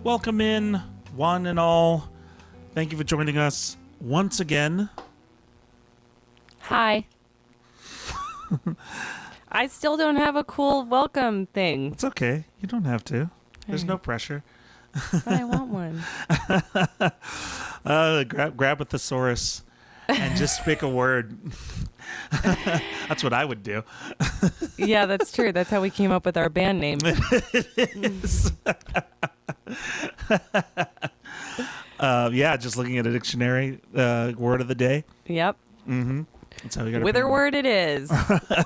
Welcome in, one and all. Thank you for joining us once again. Hi. I still don't have a cool welcome thing. It's okay. You don't have to. There's no pressure. But I want one. Grab a thesaurus and just pick a word. That's what I would do. Yeah, that's true. That's how we came up with our band name. It is. Yeah, just looking at a dictionary, word of the day. Yep. Mm-hmm. That's how we got Wither word it is.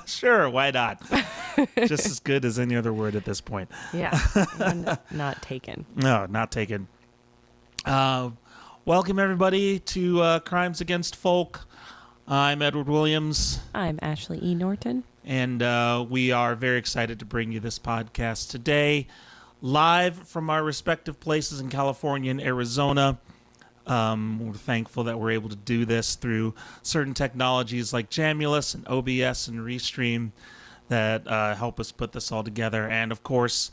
Sure, why not? Just as good as any other word at this point. Yeah. Not taken. No, not taken. Welcome, everybody, to Crimes Against Folk. I'm Edward Williams. I'm Ashley E. Norton. And we are very excited to bring you this podcast today, live from our respective places in California and Arizona. We're thankful that we're able to do this through certain technologies like Jamulus and OBS and Restream that help us put this all together. And, of course,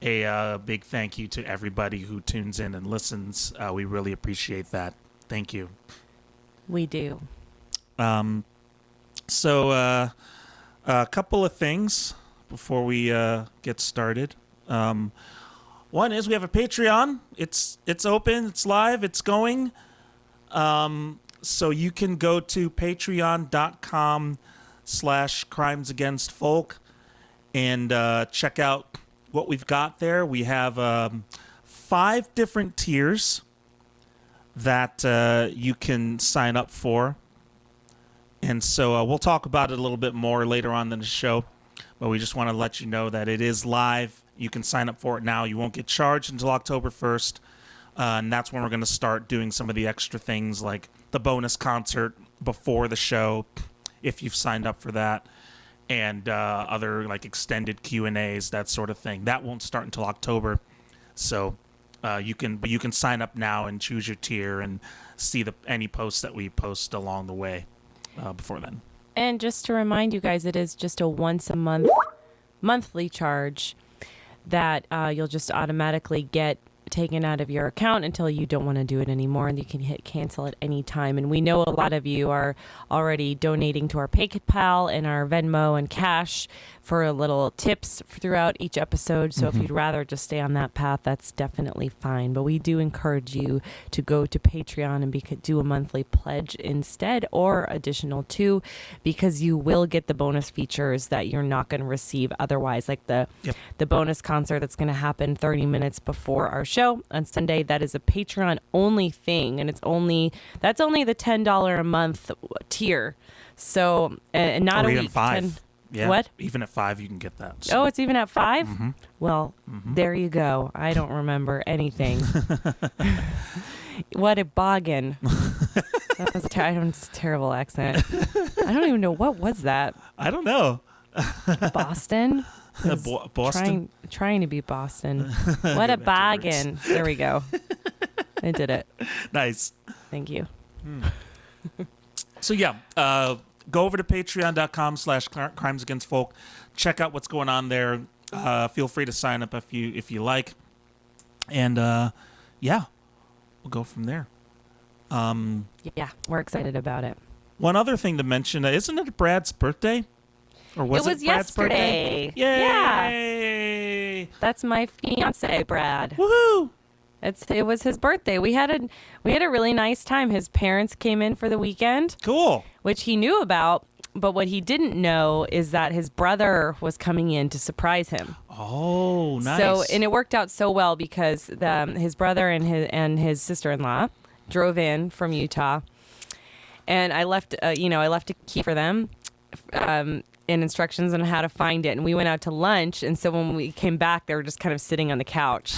a big thank you to everybody who tunes in and listens. We really appreciate that. Thank you. We do. So a couple of things before we get started. One is we have a Patreon. It's open, it's live, it's going. So you can go to patreon.com/crimesagainstfolk and check out what we've got there. We have 5 different tiers that you can sign up for. And so we'll talk about it a little bit more later on in the show. But we just want to let you know that it is live. You can sign up for it now. You won't get charged until October 1st. And that's when we're going to start doing some of the extra things like the bonus concert before the show, if you've signed up for that, and other like extended Q&As, that sort of thing. That won't start until October. So you can sign up now and choose your tier and see any posts that we post along the way. Before then. And just to remind you guys, it is just a once a month monthly charge that you'll just automatically get taken out of your account until you don't want to do it anymore, and you can hit cancel at any time. And we know a lot of you are already donating to our PayPal and our Venmo and Cash for little tips throughout each episode. So if you'd rather just stay on that path, that's definitely fine. But we do encourage you to go to Patreon and do a monthly pledge instead, or additional too, because you will get the bonus features that you're not going to receive otherwise, like the bonus concert that's going to happen 30 minutes before our show on Sunday. That is a Patreon only thing, and that's only the $10 a month tier. So and not or a even week. 5. Yeah, what? Even at 5, you can get that. So. Oh, it's even at 5? Mm-hmm. Well, there you go. I don't remember anything. What a boggin. That was a terrible accent. I don't even know. What was that? I don't know. Boston? Boston? Trying to be Boston. What a boggin. There we go. I did it. Nice. Thank you. So, yeah. Go over to patreon.com/crimesagainstfolk. Check out what's going on there. Feel free to sign up if you like. And, yeah, we'll go from there. Yeah, we're excited about it. One other thing to mention, isn't it Brad's birthday? Or was it Brad's yesterday. Birthday? Yay! Yeah. That's my fiance, Brad. Woohoo! It was his birthday. We had a really nice time. His parents came in for the weekend. Cool. Which he knew about, but what he didn't know is that his brother was coming in to surprise him. Oh, nice. So, and it worked out so well because his brother and his sister-in-law drove in from Utah, and I left a key for them. And and instructions on how to find it. And we went out to lunch. And so when we came back, they were just kind of sitting on the couch.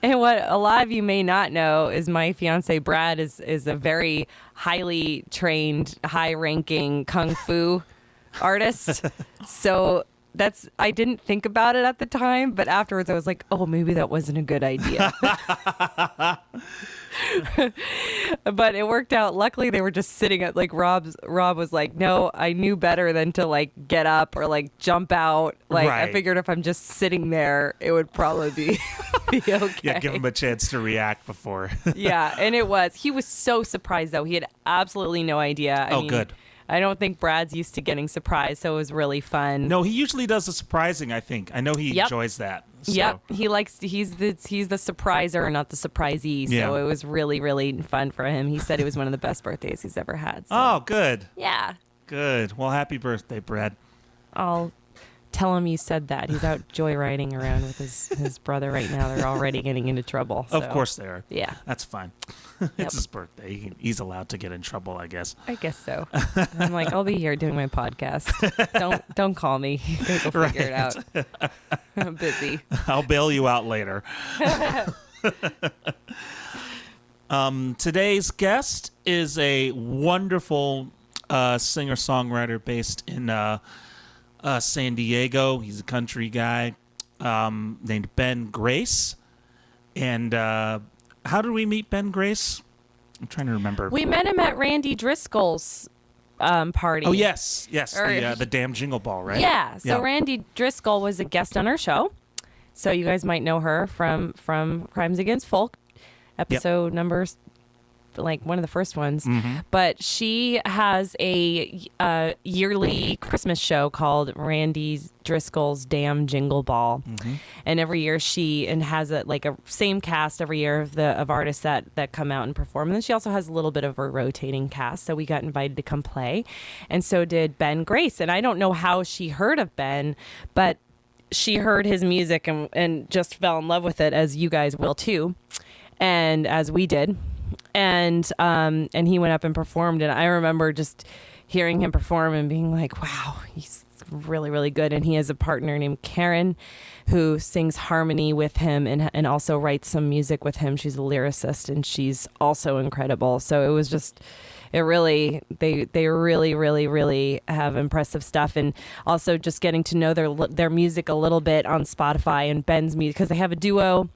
And what a lot of you may not know is my fiance, Brad, is a very highly trained, high-ranking kung fu artist. So I didn't think about it at the time, but afterwards I was like, oh, maybe that wasn't a good idea. But it worked out. Luckily, they were just sitting at, like, Rob was like, no, I knew better than to, like, get up or, like, jump out. Like, Right. I figured if I'm just sitting there, it would probably be okay. Yeah, give him a chance to react before. Yeah, and he was so surprised, though. He had absolutely no idea. I mean, Good. I don't think Brad's used to getting surprised, so it was really fun. No, he usually does the surprising, I think. I know he Yep. enjoys that. So. Yep, he's the surpriser, not the surprisee. So Yeah. it was really, really fun for him. He said it was one of the best birthdays he's ever had. So. Oh, good. Yeah, Good. Well, happy birthday, Brad. I'll tell him you said that. He's out joyriding around with his brother right now. They're already getting into trouble. Of so, course they are. Yeah, That's fine. Yep. It's his birthday. He's allowed to get in trouble, I guess. I guess so. I'm like, I'll be here doing my podcast. Don't call me. You guys will figure it out. I'm busy. I'll bail you out later. Today's guest is a wonderful singer-songwriter based in San Diego. He's a country guy named Ben Grace. And how did we meet Ben Grace? I'm trying to remember. We met him at Randy Driscoll's party. Oh, yes. Or- The damn jingle ball, right? Yeah. So Randy Driscoll was a guest on our show. So you guys might know her from Crimes Against Folk, episode numbers, like one of the first ones. Mm-hmm. But she has a yearly Christmas show called Randy Driscoll's Damn Jingle Ball. Mm-hmm. And every year she has a same cast every year of artists that come out and perform. And then she also has a little bit of a rotating cast. So we got invited to come play. And so did Ben Grace. And I don't know how she heard of Ben, but she heard his music and just fell in love with it, as you guys will too, and as we did. And he went up and performed, and I remember just hearing him perform and being like, wow, he's really, really good. And he has a partner named Karen who sings harmony with him and also writes some music with him. She's a lyricist, and she's also incredible. So it was just... they really, really have impressive stuff, and also just getting to know their music a little bit on Spotify and Ben's music, because they have a duo,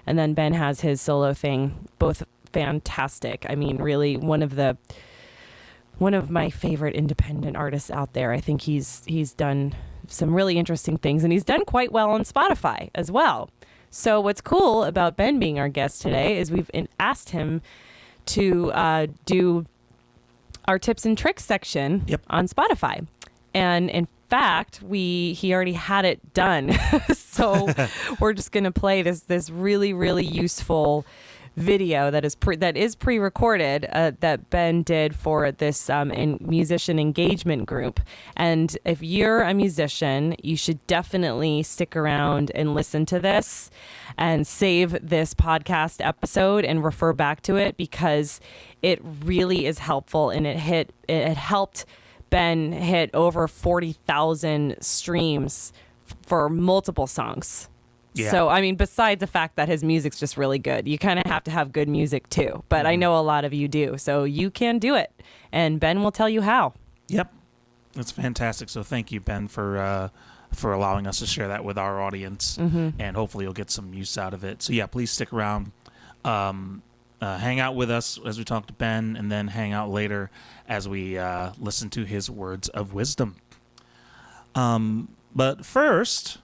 and then Ben has his solo thing. Both fantastic. I mean, really one of my favorite independent artists out there. I think he's done some really interesting things, and he's done quite well on Spotify as well. So what's cool about Ben being our guest today is we've asked him to do our tips and tricks section on Spotify. And in fact, he already had it done. So we're just going to play this really, really useful video that is pre-recorded that Ben did for this musician engagement group. And if you're a musician, you should definitely stick around and listen to this and save this podcast episode and refer back to it, because it really is helpful, and it helped Ben hit over 40,000 streams for multiple songs. Yeah. So, I mean, besides the fact that his music's just really good, you kind of have to have good music too. But I know a lot of you do. So you can do it. And Ben will tell you how. Yep. That's fantastic. So thank you, Ben, for allowing us to share that with our audience. Mm-hmm. And hopefully you'll get some use out of it. So, yeah, please stick around. Hang out with us as we talk to Ben, and then hang out later as we listen to his words of wisdom. But first,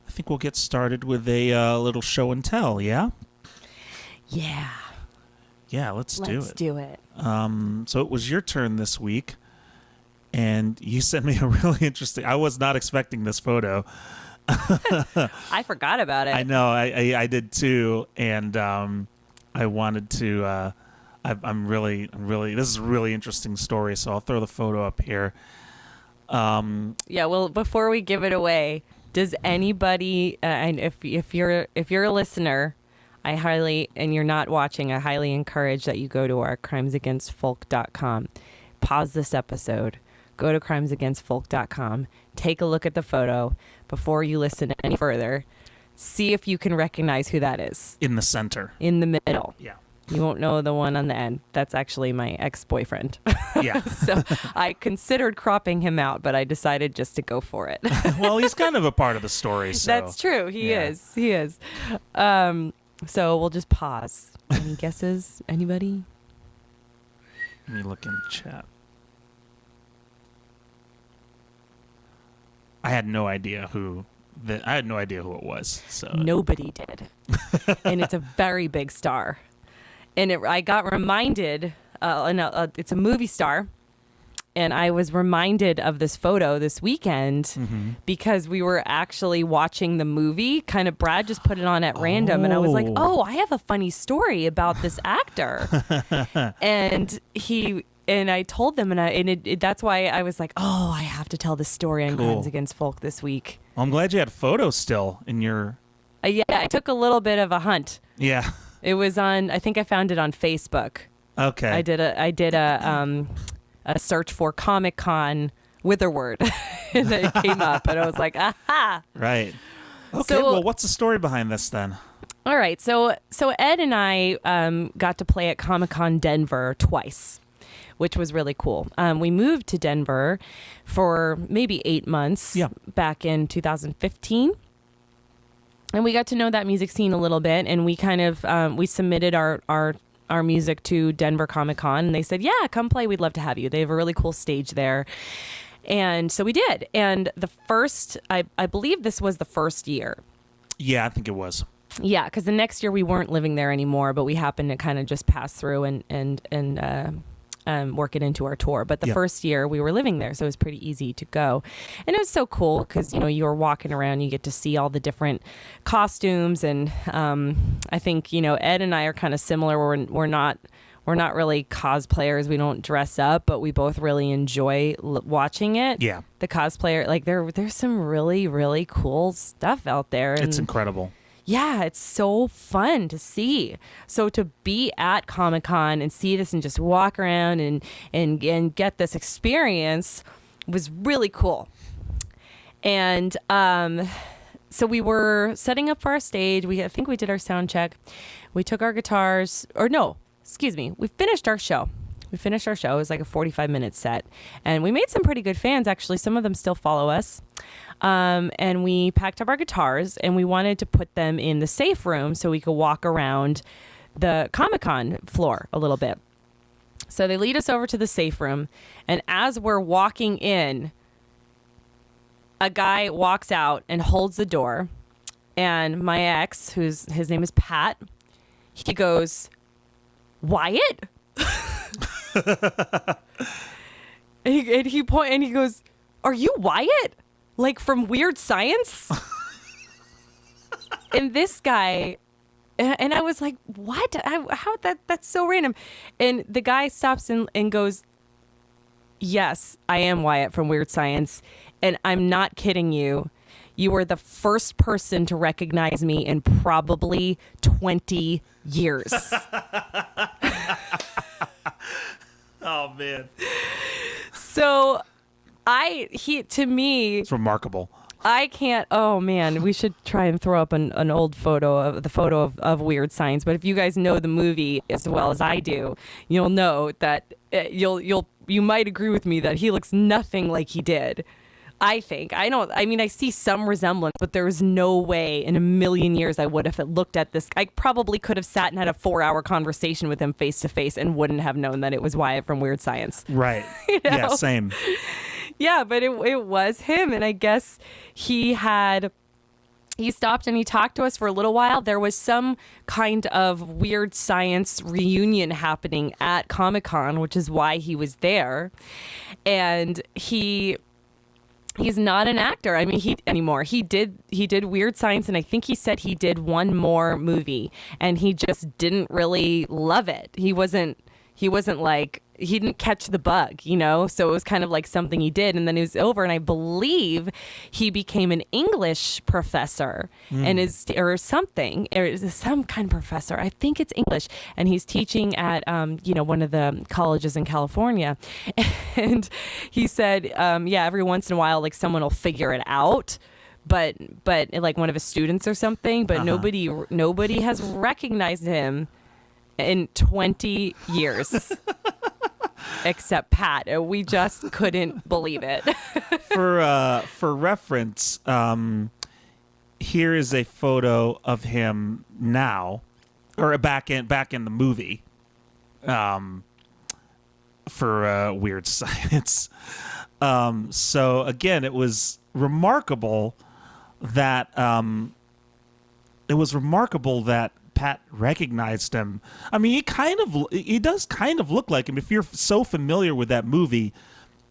I think we'll get started with a little show and tell, yeah? Yeah. Yeah, let's do it. So it was your turn this week, and you sent me a really interesting... I was not expecting this photo. I forgot about it. I know, I did too, and I wanted to... I'm really... This is a really interesting story, so I'll throw the photo up here. Yeah, well, before we give it away, does anybody, and if you're a listener, and you're not watching, I highly encourage that you go to our crimesagainstfolk.com, pause this episode, go to crimesagainstfolk.com, take a look at the photo before you listen any further. See if you can recognize who that is. In the center. In the middle. Yeah. You won't know the one on the end. That's actually my ex-boyfriend. Yeah. So I considered cropping him out, but I decided just to go for it. Well, he's kind of a part of the story. So. That's true. He is. So we'll just pause. Any guesses? Anybody? Let me look in the chat. I had no idea who it was. So Nobody did. And it's a very big star. And I got reminded, it's a movie star, and I was reminded of this photo this weekend because we were actually watching the movie. Kind of Brad just put it on at random, and I was like, oh, I have a funny story about this actor. And I told them, that's why I was like, oh, I have to tell this story on Crimes Against Folk this week. Well, I'm glad you had photos still in your... Yeah, I took a little bit of a hunt. Yeah. It was I think I found it on Facebook. Okay. I did a search for Comic-Con Witherword, and it came up, and I was like, aha! Right. Okay, well, what's the story behind this then? All right, so Ed and I got to play at Comic-Con Denver twice, which was really cool. We moved to Denver for maybe 8 months back in 2015. And we got to know that music scene a little bit, and we kind of we submitted our music to Denver Comic Con, and they said, "Yeah, come play. We'd love to have you." They have a really cool stage there, and so we did. And the first, I believe this was the first year. Yeah, I think it was. Yeah, because the next year we weren't living there anymore, but we happened to kind of just pass through and work it into our tour. But the first year we were living there, so it was pretty easy to go. And it was so cool because, you were walking around, you get to see all the different costumes. And I think, Ed and I are kind of similar. We're not really cosplayers. We don't dress up, but we both really enjoy watching it. Yeah. The cosplayer, like there's some really, really cool stuff out there. And it's incredible. yeah, it's so fun to see. So to be at Comic-Con and see this and just walk around and get this experience was really cool. And so we were setting up for our stage. I think we did our sound check. We took our guitars, we finished our show. It was like a 45-minute set. And we made some pretty good fans, actually. Some of them still follow us. And we packed up our guitars, and we wanted to put them in the safe room so we could walk around the Comic-Con floor a little bit. So they lead us over to the safe room. And as we're walking in, a guy walks out and holds the door. And my ex, his name is Pat, he goes, "Wyatt?" and he goes, "Are you Wyatt? Like from Weird Science?" And this guy, and I was like, "What? How that's so random." And the guy stops and goes, "Yes, I am Wyatt from Weird Science, and I'm not kidding you. You were the first person to recognize me in probably 20 years." Oh man. So to me, it's remarkable. I can't. Oh man, we should try and throw up an old photo of Weird Science. But if you guys know the movie as well as I do, you'll know that you might agree with me that he looks nothing like he did. I think. I see some resemblance, but there was no way in a million years I would have looked at this. I probably could have sat and had a 4-hour conversation with him face to face and wouldn't have known that it was Wyatt from Weird Science. Right. Yeah, same. Yeah, but it was him. And I guess he stopped and he talked to us for a little while. There was some kind of Weird Science reunion happening at Comic-Con, which is why he was there. And he's not an actor. Anymore. He did Weird Science, and I think he said he did one more movie, and he just didn't really love it. He wasn't like he didn't catch the bug, so it was kind of like something he did, and then it was over. And I believe he became an English professor or something, or is some kind of professor. I think it's English, and he's teaching at one of the colleges in California. And he said, every once in a while, like someone will figure it out. But like one of his students or something, but nobody has recognized him in 20 years. Except Pat. We just couldn't believe it. For reference, here is a photo of him now, or back in the movie, for Weird Science. So again, it was remarkable that Pat recognized him. I mean, he does kind of look like him. If you're so familiar with that movie,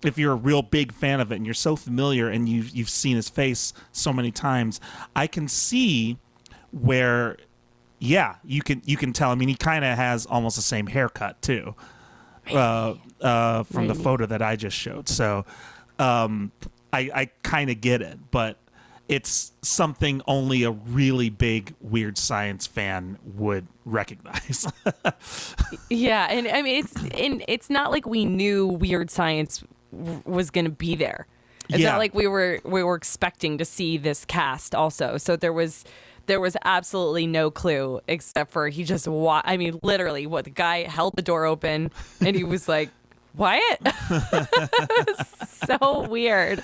if you're a real big fan of it and you're so familiar and you've seen his face so many times, I can see where, you can tell. I mean, he kind of has almost the same haircut too, from the photo that I just showed. So, I kind of get it, but it's something only a really big Weird Science fan would recognize. Yeah, and I mean it's not like we knew Weird Science was going to be there. It's not like we were expecting to see this cast also. So there was absolutely no clue except for he just literally the guy held the door open and he was like, Wyatt? So weird.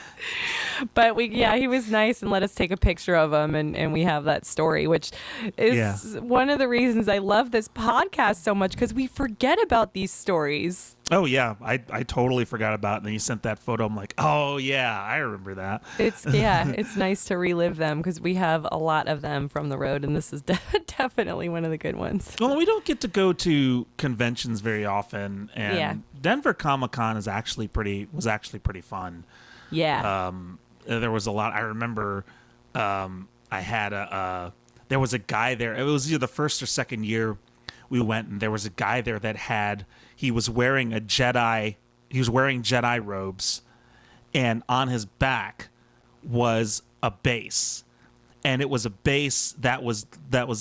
But he was nice and let us take a picture of him, and we have that story, which is one of the reasons I love this podcast so much, because we forget about these stories. Oh yeah, I totally forgot about it. And then you sent that photo. I'm like, oh yeah, I remember that. It's nice to relive them because we have a lot of them from the road, and this is definitely one of the good ones. Well, we don't get to go to conventions very often, and Denver Comic-Con was actually pretty fun. Yeah. There was a lot. I remember I had there was a guy there. It was either the first or second year we went, and there was a guy there that he was wearing Jedi robes, and on his back was a base, and it was a base that was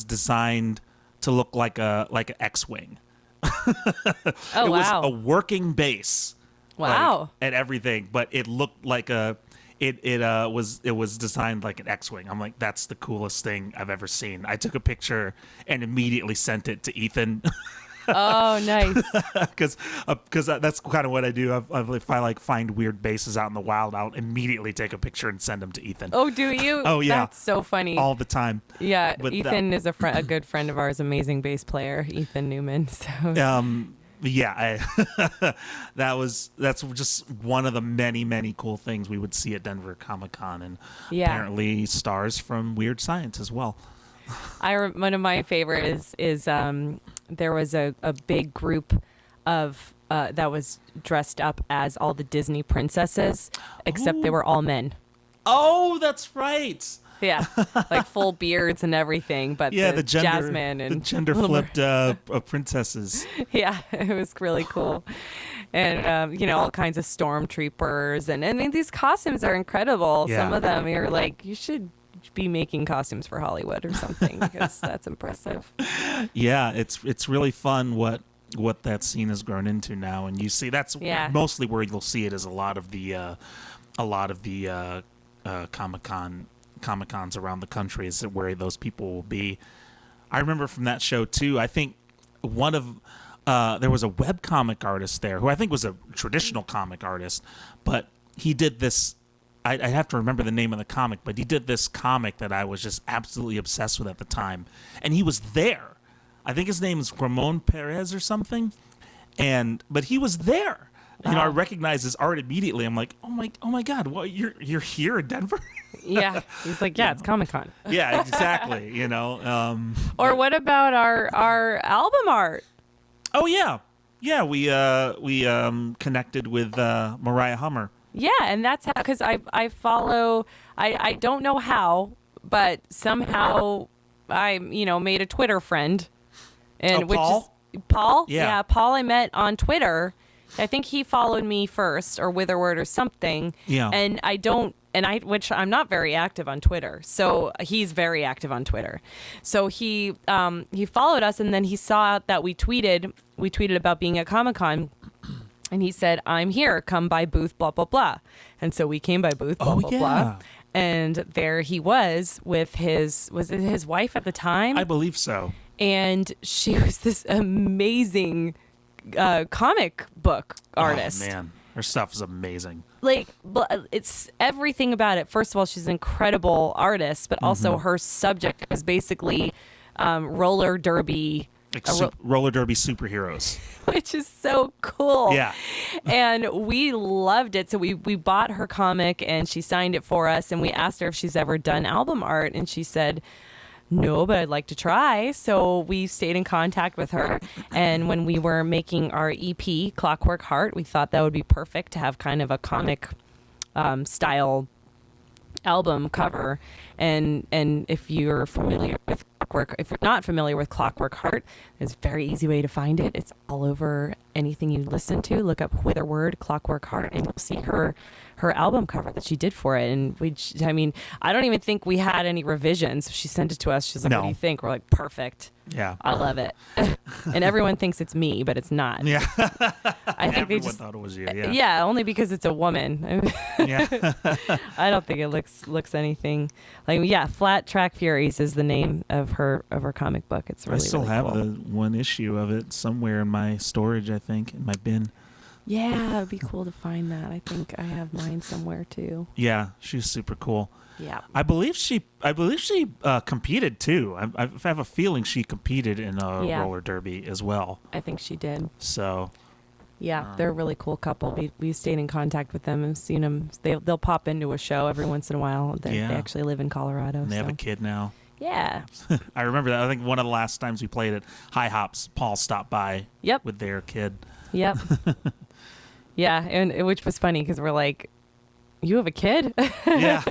designed to look like an X-wing. It was a working base. Wow. And everything, but it looked like it was designed like an X-wing. I'm like, that's the coolest thing I've ever seen. I took a picture and immediately sent it to Ethan. Oh, nice. Because that's kind of what I do. If I find weird bases out in the wild, I'll immediately take a picture and send them to Ethan. Oh, do you? Oh, yeah. That's so funny. All the time. Yeah, but Ethan is a good friend of ours, amazing bass player, Ethan Newman. So. That's just one of the many, many cool things we would see at Denver Comic-Con, and apparently stars from Weird Science as well. One of my favorites is there was a big group of that was dressed up as all the Disney princesses, except they were all men. Oh, that's right. Yeah, like full beards and everything, but the Jasmine and the gender flipped princesses. Yeah, it was really cool, and all kinds of stormtroopers, and I mean these costumes are incredible. Yeah. Some of them you're like, you should be making costumes for Hollywood or something because that's impressive. Yeah, it's really fun what that scene has grown into now, and you see that's mostly where you'll see it is a lot of the Comic-Cons around the country is where those people will be. I remember from that show too, I think there was a webcomic artist there who I think was a traditional comic artist, but he did this, I have to remember the name of the comic, but he did this comic that I was just absolutely obsessed with at the time, and he was there. I think his name is Ramon Perez or something, but he was there. Wow. I recognized his art immediately. I'm like, oh my God, what, you're here in Denver? Yeah, he's like, yeah, it's Comic-Con. Yeah, exactly. Or what about our album art? Oh yeah, we connected with Mariah Hummer. Yeah, and that's how, because I follow. I don't know how, but somehow I made a Twitter friend, and Paul? which is Paul. Yeah, Paul I met on Twitter. I think he followed me first, or Witherword or something. Yeah. And which I'm not very active on Twitter. So he's very active on Twitter. So he followed us, and then he saw that we tweeted about being at Comic-Con. And he said, "I'm here. Come by booth, blah, blah, blah." And so we came by booth, blah, blah, blah. And there he was with was it his wife at the time? I believe so. And she was this amazing comic book artist. Oh, man. Her stuff is amazing. Like, it's everything about it. First of all, she's an incredible artist, but also her subject was basically roller derby. Like roller derby superheroes. Which is so cool. Yeah. And we loved it. So we bought her comic and she signed it for us. And we asked her if she's ever done album art. And she said, "No, but I'd like to try." So we stayed in contact with her. And when we were making our EP, Clockwork Heart, we thought that would be perfect to have kind of a comic style album cover. And if you're familiar with if you're not familiar with Clockwork Heart, there's a very easy way to find it. It's all over anything you listen to. Look up Witherword, Clockwork Heart, and you'll see her album cover that she did for it. And I don't even think we had any revisions. She sent it to us. She's like, "What do you think?" We're like, "Perfect. Yeah. I love it." And everyone thinks it's me, but it's not. Yeah. I think they just thought it was you. Yeah. Yeah, only because it's a woman. Yeah. I don't think it looks anything like. Yeah, Flat Track Furies is the name of her comic book. It's really, I still really have cool. the one issue of it somewhere in my storage, I think, in my bin. Yeah, it'd be cool to find that. I think I have mine somewhere too. Yeah, she's super cool. Yeah. I believe she competed too. I have a feeling she competed in a roller derby as well. I think she did. So. Yeah, they're a really cool couple. We stayed in contact with them and seen them. They'll pop into a show every once in a while. They actually live in Colorado. And they have a kid now. Yeah. I remember that. I think one of the last times we played at High Hops, Paul stopped by. Yep. With their kid. Yep. Yeah, and which was funny because we're like, "You have a kid?" Yeah.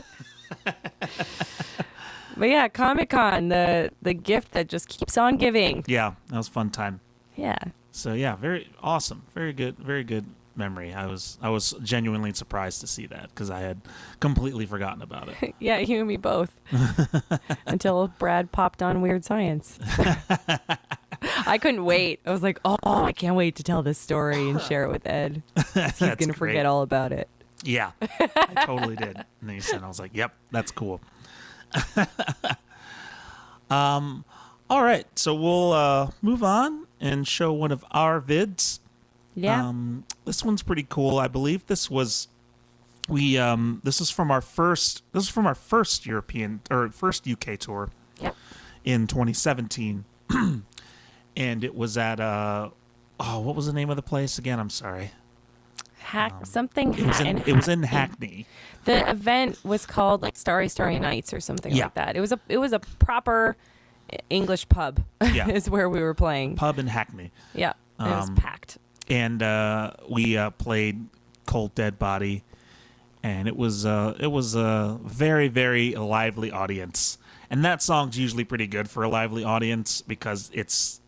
But yeah, Comic-Con, the gift that just keeps on giving. Yeah, that was a fun time. Yeah. So yeah, very awesome, very good memory. I was genuinely surprised to see that because I had completely forgotten about it. Yeah, you and me both. Until Brad popped on Weird Science. I couldn't wait. I was like, "Oh, I can't wait to tell this story and share it with Ed. He's gonna forget all about it." Yeah, I totally did. And then you said, I was like, "Yep, that's cool." All right, so we'll move on and show one of our vids. Yeah. This one's pretty cool. I believe this was this is from our first European or first UK tour. Yep. In 2017. And it was at what was the name of the place again? I'm sorry. It was in Hackney. The event was called like Starry Nights or something like that. It was a proper English pub. Yeah. Is where we were playing. Pub in Hackney. Yeah. It was packed. And we played Cold Dead Body, and it was a very, very lively audience. And that song's usually pretty good for a lively audience because it's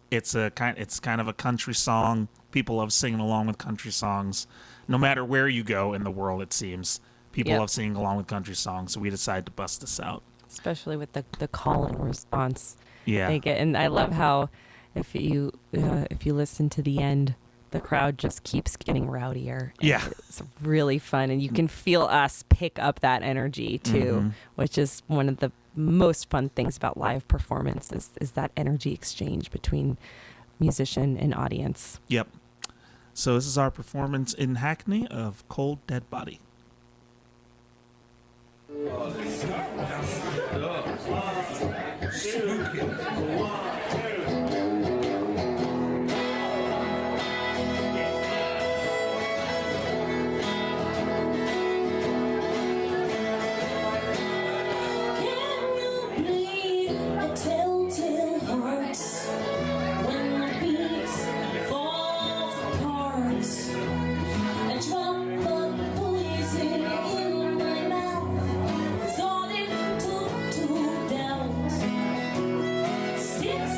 kind of a country song. People love singing along with country songs. No matter where you go in the world, it seems people love singing along with country songs. So we decided to bust this out, especially with the call and response. Yeah, they get, and I love how if you listen to the end, the crowd just keeps getting rowdier. Yeah, it's really fun, and you can feel us pick up that energy too, which is one of the most fun things about live performance is that energy exchange between musician and audience. Yep. So this is our performance in Hackney of Cold Dead Body. Since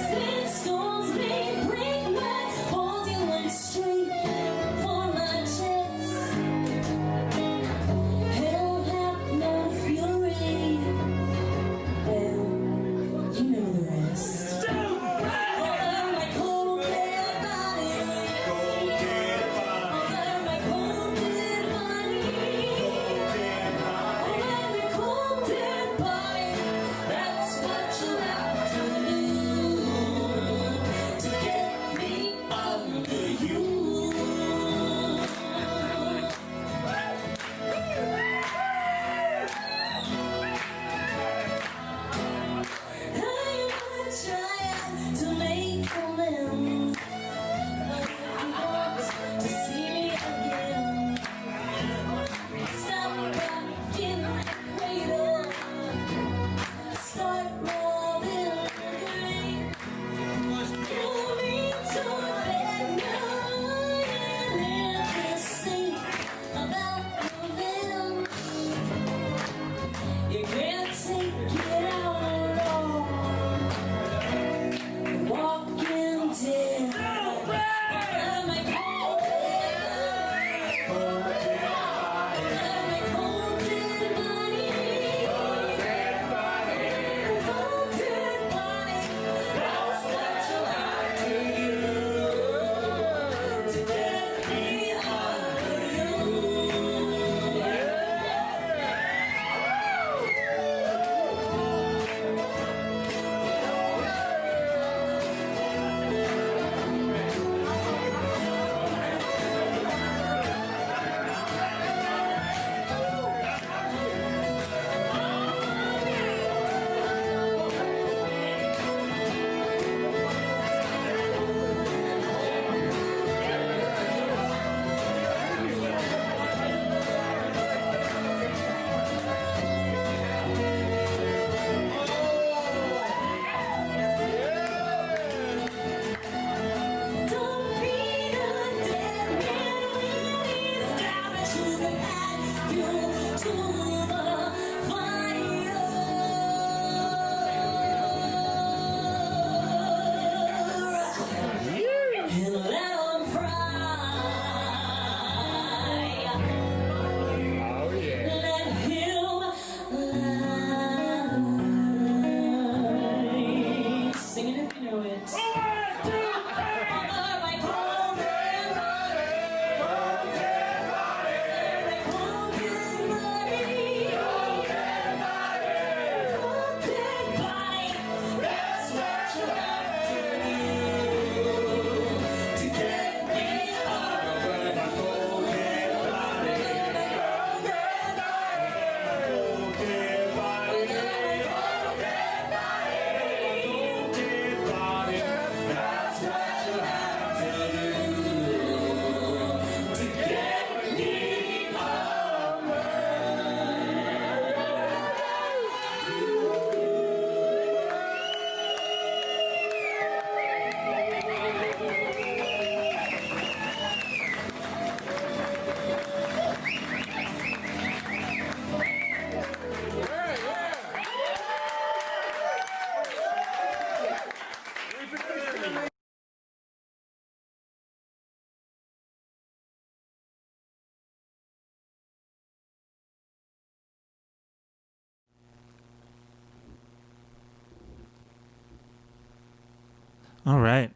All right.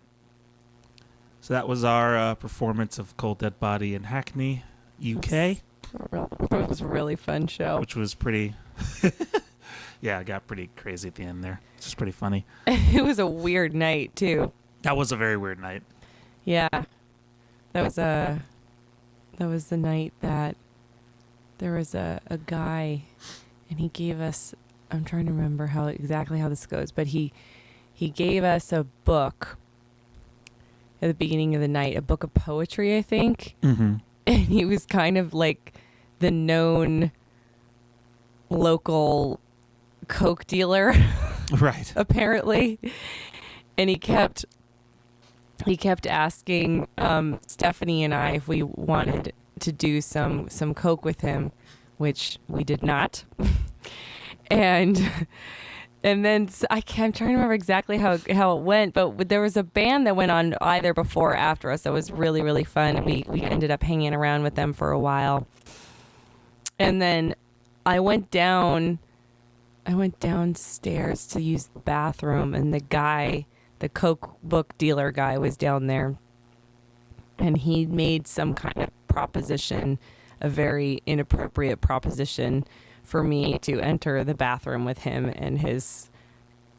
So that was our performance of Cold Dead Body in Hackney, UK, It was a really fun show. which was pretty. Yeah, it got pretty crazy at the end there. It's just pretty funny. It was a weird night too. That was a very weird night. Yeah, that was the night that there was a guy, and he gave us. I'm trying to remember exactly how this goes, but he gave us a book at the beginning of the night, a book of poetry, I think. Mm-hmm. And he was kind of like the known local coke dealer, Right. apparently. And he kept asking Stephanie and I if we wanted to do some coke with him, which we did not. And then I'm trying to remember exactly how it went, but there was a band that went on either before or after us that was really, really fun. We ended up hanging around with them for a while. And then I went downstairs to use the bathroom, and the Coke book dealer guy was down there, and he made some kind of proposition, a very inappropriate proposition for me to enter the bathroom with him and his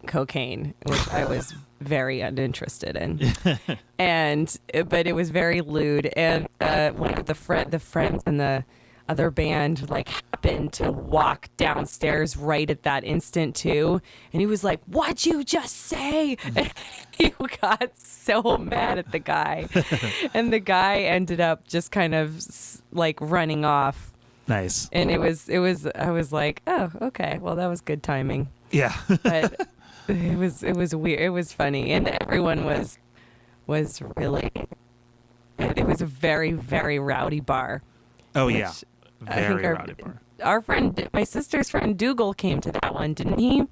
cocaine, which I was very uninterested in. But it was very lewd. And one of the friends in the other band happened to walk downstairs right at that instant too, and he was like, "What'd you just say?" And he got so mad at the guy, and the guy ended up just kind of running off. Nice. And it was I was like, oh, okay, well, that was good timing. Yeah. But it was weird. It was funny, and everyone was really. It was a very, very rowdy bar. Oh yeah. I think Very rowdy bar. Our friend, my sister's friend Dougal, came to that one, didn't he?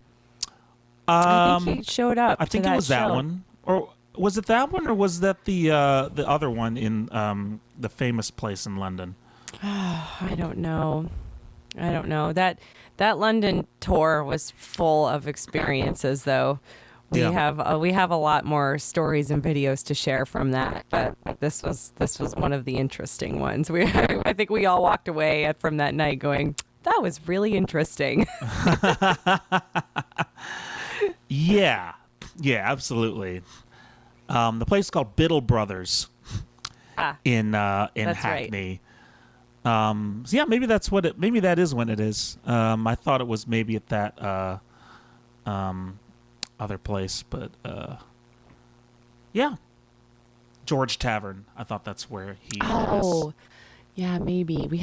I I think he showed up. I think it was that one, or was it that one, or was that the other one in the famous place in London? I don't know. That London tour was full of experiences, though. We have a lot more stories and videos to share from that, but this was one of the interesting ones. I think we all walked away from that night going, that was really interesting. Yeah, absolutely. The place is called Biddle Brothers in Hackney. Right. So yeah, maybe that's what it. Maybe that is when it is. I thought it was maybe at that other place, but yeah, George Tavern. I thought that's where he. Oh, yeah, maybe we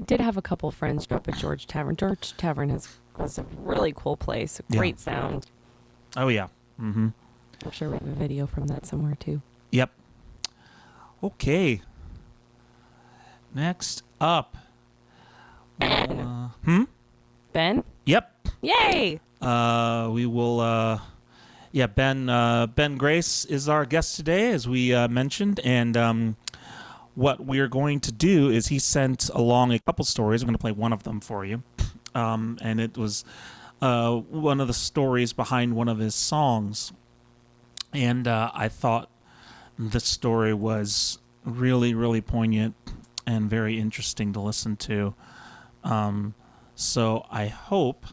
did have a couple friends show up at George Tavern. George Tavern was a really cool place. Great sound. Oh yeah. Mm-hmm. I'm sure we have a video from that somewhere too. Yep. Okay. Next up. Ben? Yep. Yay! We will. Ben Grace is our guest today, as we mentioned, and what we're going to do is he sent along a couple stories. I'm going to play one of them for you, and it was one of the stories behind one of his songs, and I thought the story was really, really poignant and very interesting to listen to. So I hope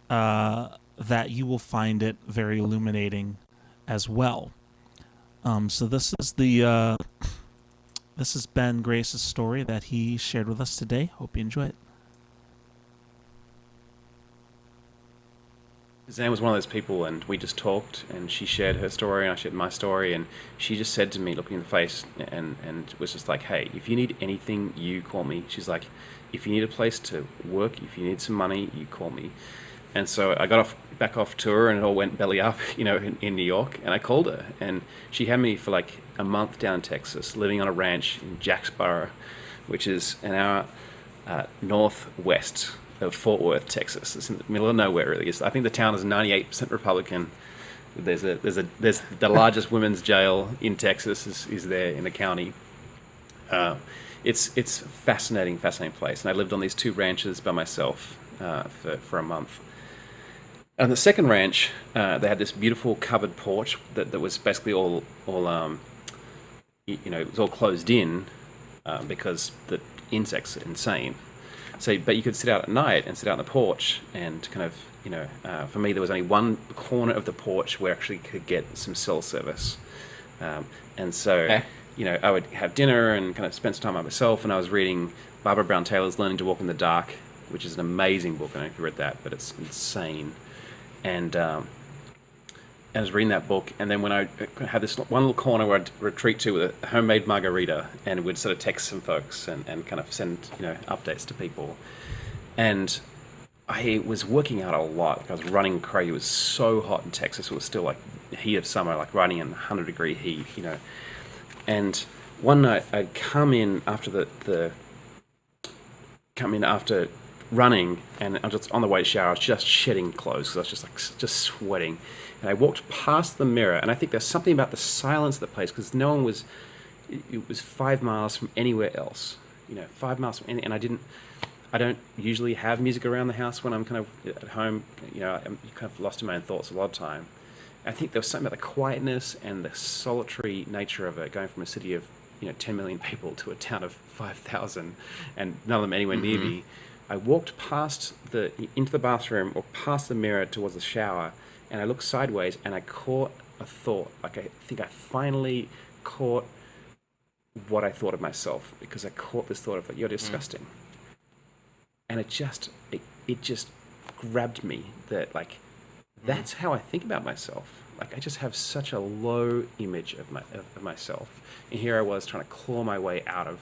that you will find it very illuminating as well. So this is Ben Grace's story that he shared with us today. Hope you enjoy it. Zan was one of those people, and we just talked, and she shared her story, and I shared my story, and she just said to me, looking in the face, and was just like, hey, if you need anything, you call me. She's like, if you need a place to work, if you need some money, you call me. And so I got back off tour, and it all went belly up, in New York, and I called her, and she had me for like a month down in Texas, living on a ranch in Jacksboro, which is an hour northwest of Fort Worth, Texas. It's in the middle of nowhere, really. I think the town is 98% Republican. There's the largest women's jail in Texas is there in the county. It's fascinating place. And I lived on these two ranches by myself for a month. On the second ranch, they had this beautiful covered porch that was basically all it was all closed in because the insects are insane. So, but you could sit out at night and sit out on the porch and kind of, for me, there was only one corner of the porch where I actually could get some cell service. And so, Okay. I would have dinner and kind of spend some time by myself, and I was reading Barbara Brown Taylor's Learning to Walk in the Dark, which is an amazing book. I don't know if you read that, but it's insane. And I was reading that book, and then when I had this one little corner where I'd retreat to with a homemade margarita, and would sort of text some folks and kind of send updates to people. And I was working out a lot. Like I was running crazy. It was so hot in Texas. It was still like the heat of summer, like riding in 100-degree heat, And one night I'd come in after after running, and I'm just on the way to shower. I was just shedding clothes because I was just sweating. And I walked past the mirror, and I think there's something about the silence of the place because no one was. It was 5 miles from anywhere else. 5 miles from any, and I don't usually have music around the house when I'm kind of at home. I'm kind of lost in my own thoughts a lot of time. I think there was something about the quietness and the solitary nature of it, going from a city of 10 million people to a town of 5,000, and none of them anywhere near me. I walked past into the bathroom or past the mirror towards the shower, and I looked sideways and I caught a thought. Like I think I finally caught what I thought of myself, because I caught this thought of like, you're disgusting. And it just grabbed me that like that's how I think about myself. Like I just have such a low image of myself. And here I was trying to claw my way out of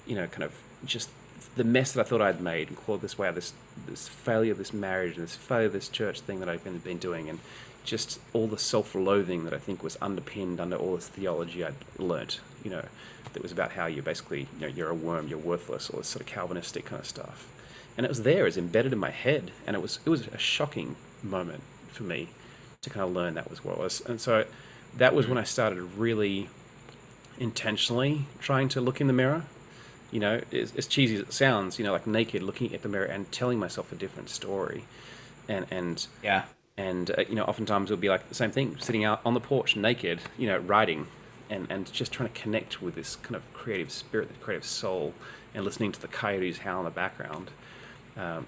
kind of just the mess that I thought I'd made, and claw this way out of this failure of this marriage and this failure of this church thing that I've been doing, and just all the self-loathing that I think was underpinned under all this theology I'd learnt, that was about how you're basically, you're a worm, you're worthless, all this sort of Calvinistic kind of stuff. And it was there, it was embedded in my head, and it was a shocking moment for me to kind of learn that was what it was. And so that was when I started really intentionally trying to look in the mirror. As cheesy as it sounds, like naked, looking at the mirror and telling myself a different story. And oftentimes it'll be like the same thing, sitting out on the porch naked, writing, and just trying to connect with this kind of creative spirit, the creative soul, and listening to the coyotes howl in the background. And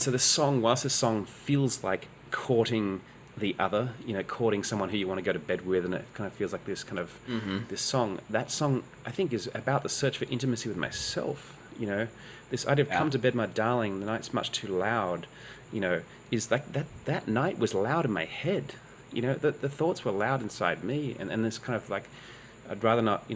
so this song, whilst this song feels like courting the other, courting someone who you want to go to bed with, and it kind of feels like this kind of this song. That song, I think, is about the search for intimacy with myself. This idea of come to bed, my darling, the night's much too loud. Is like that night was loud in my head. The thoughts were loud inside me, and this kind of like, I'd rather not,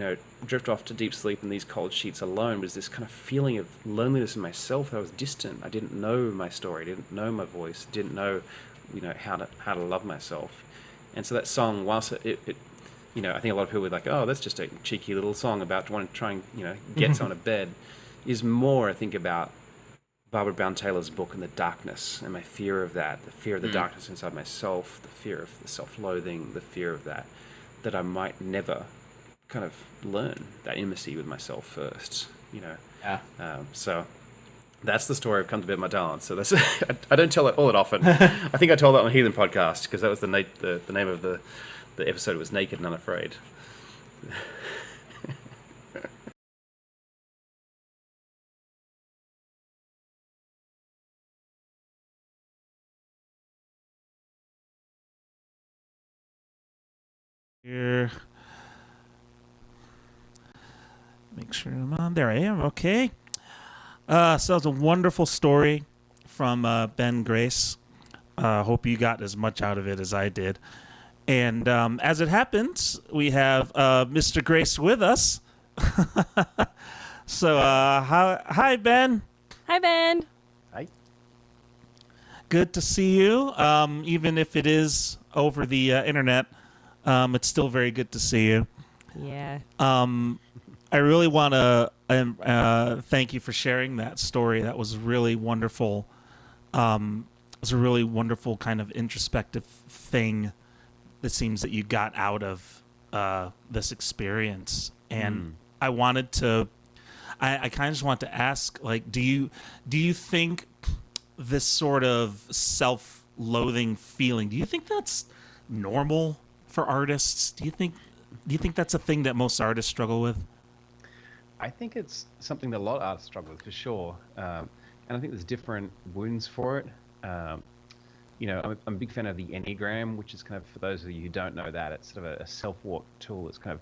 drift off to deep sleep in these cold sheets alone. Was this kind of feeling of loneliness in myself. I was distant. I didn't know my story. I didn't know my voice. Didn't know, how to love myself. And so that song, whilst it I think a lot of people would like, oh, that's just a cheeky little song about wanting to try and, get someone to bed, is more, I think, about Barbara Brown Taylor's book and the darkness and my fear of that, the fear of the darkness inside myself, the fear of the self-loathing, the fear of that I might never kind of learn that intimacy with myself first, so that's the story of Come to Bed, My Darling. So that's I don't tell that all that often. I think I told that on the Heathen podcast, because that was the name of the episode was Naked and Unafraid. Here. Make sure I'm on. There I am. Okay. So that was a wonderful story from Ben Grace. Hope you got as much out of it as I did. And as it happens, we have Mr. Grace with us. So, hi, Ben. Hi, Ben. Hi. Good to see you. Even if it is over the internet, it's still very good to see you. Yeah. I really want to thank you for sharing that story. That was really wonderful. It was a really wonderful kind of introspective thing that seems that you got out of this experience. And I wanted to, I kind of just want to ask, like, do you think this sort of loathing feeling. Do you think that's normal for artists? Do you think that's a thing that most artists struggle with? I think it's something that a lot of artists struggle with for sure, and I think there's different wounds for it. Um, I'm a big fan of the Enneagram, which is kind of, for those of you who don't know that, it's sort of a self-work tool. It's kind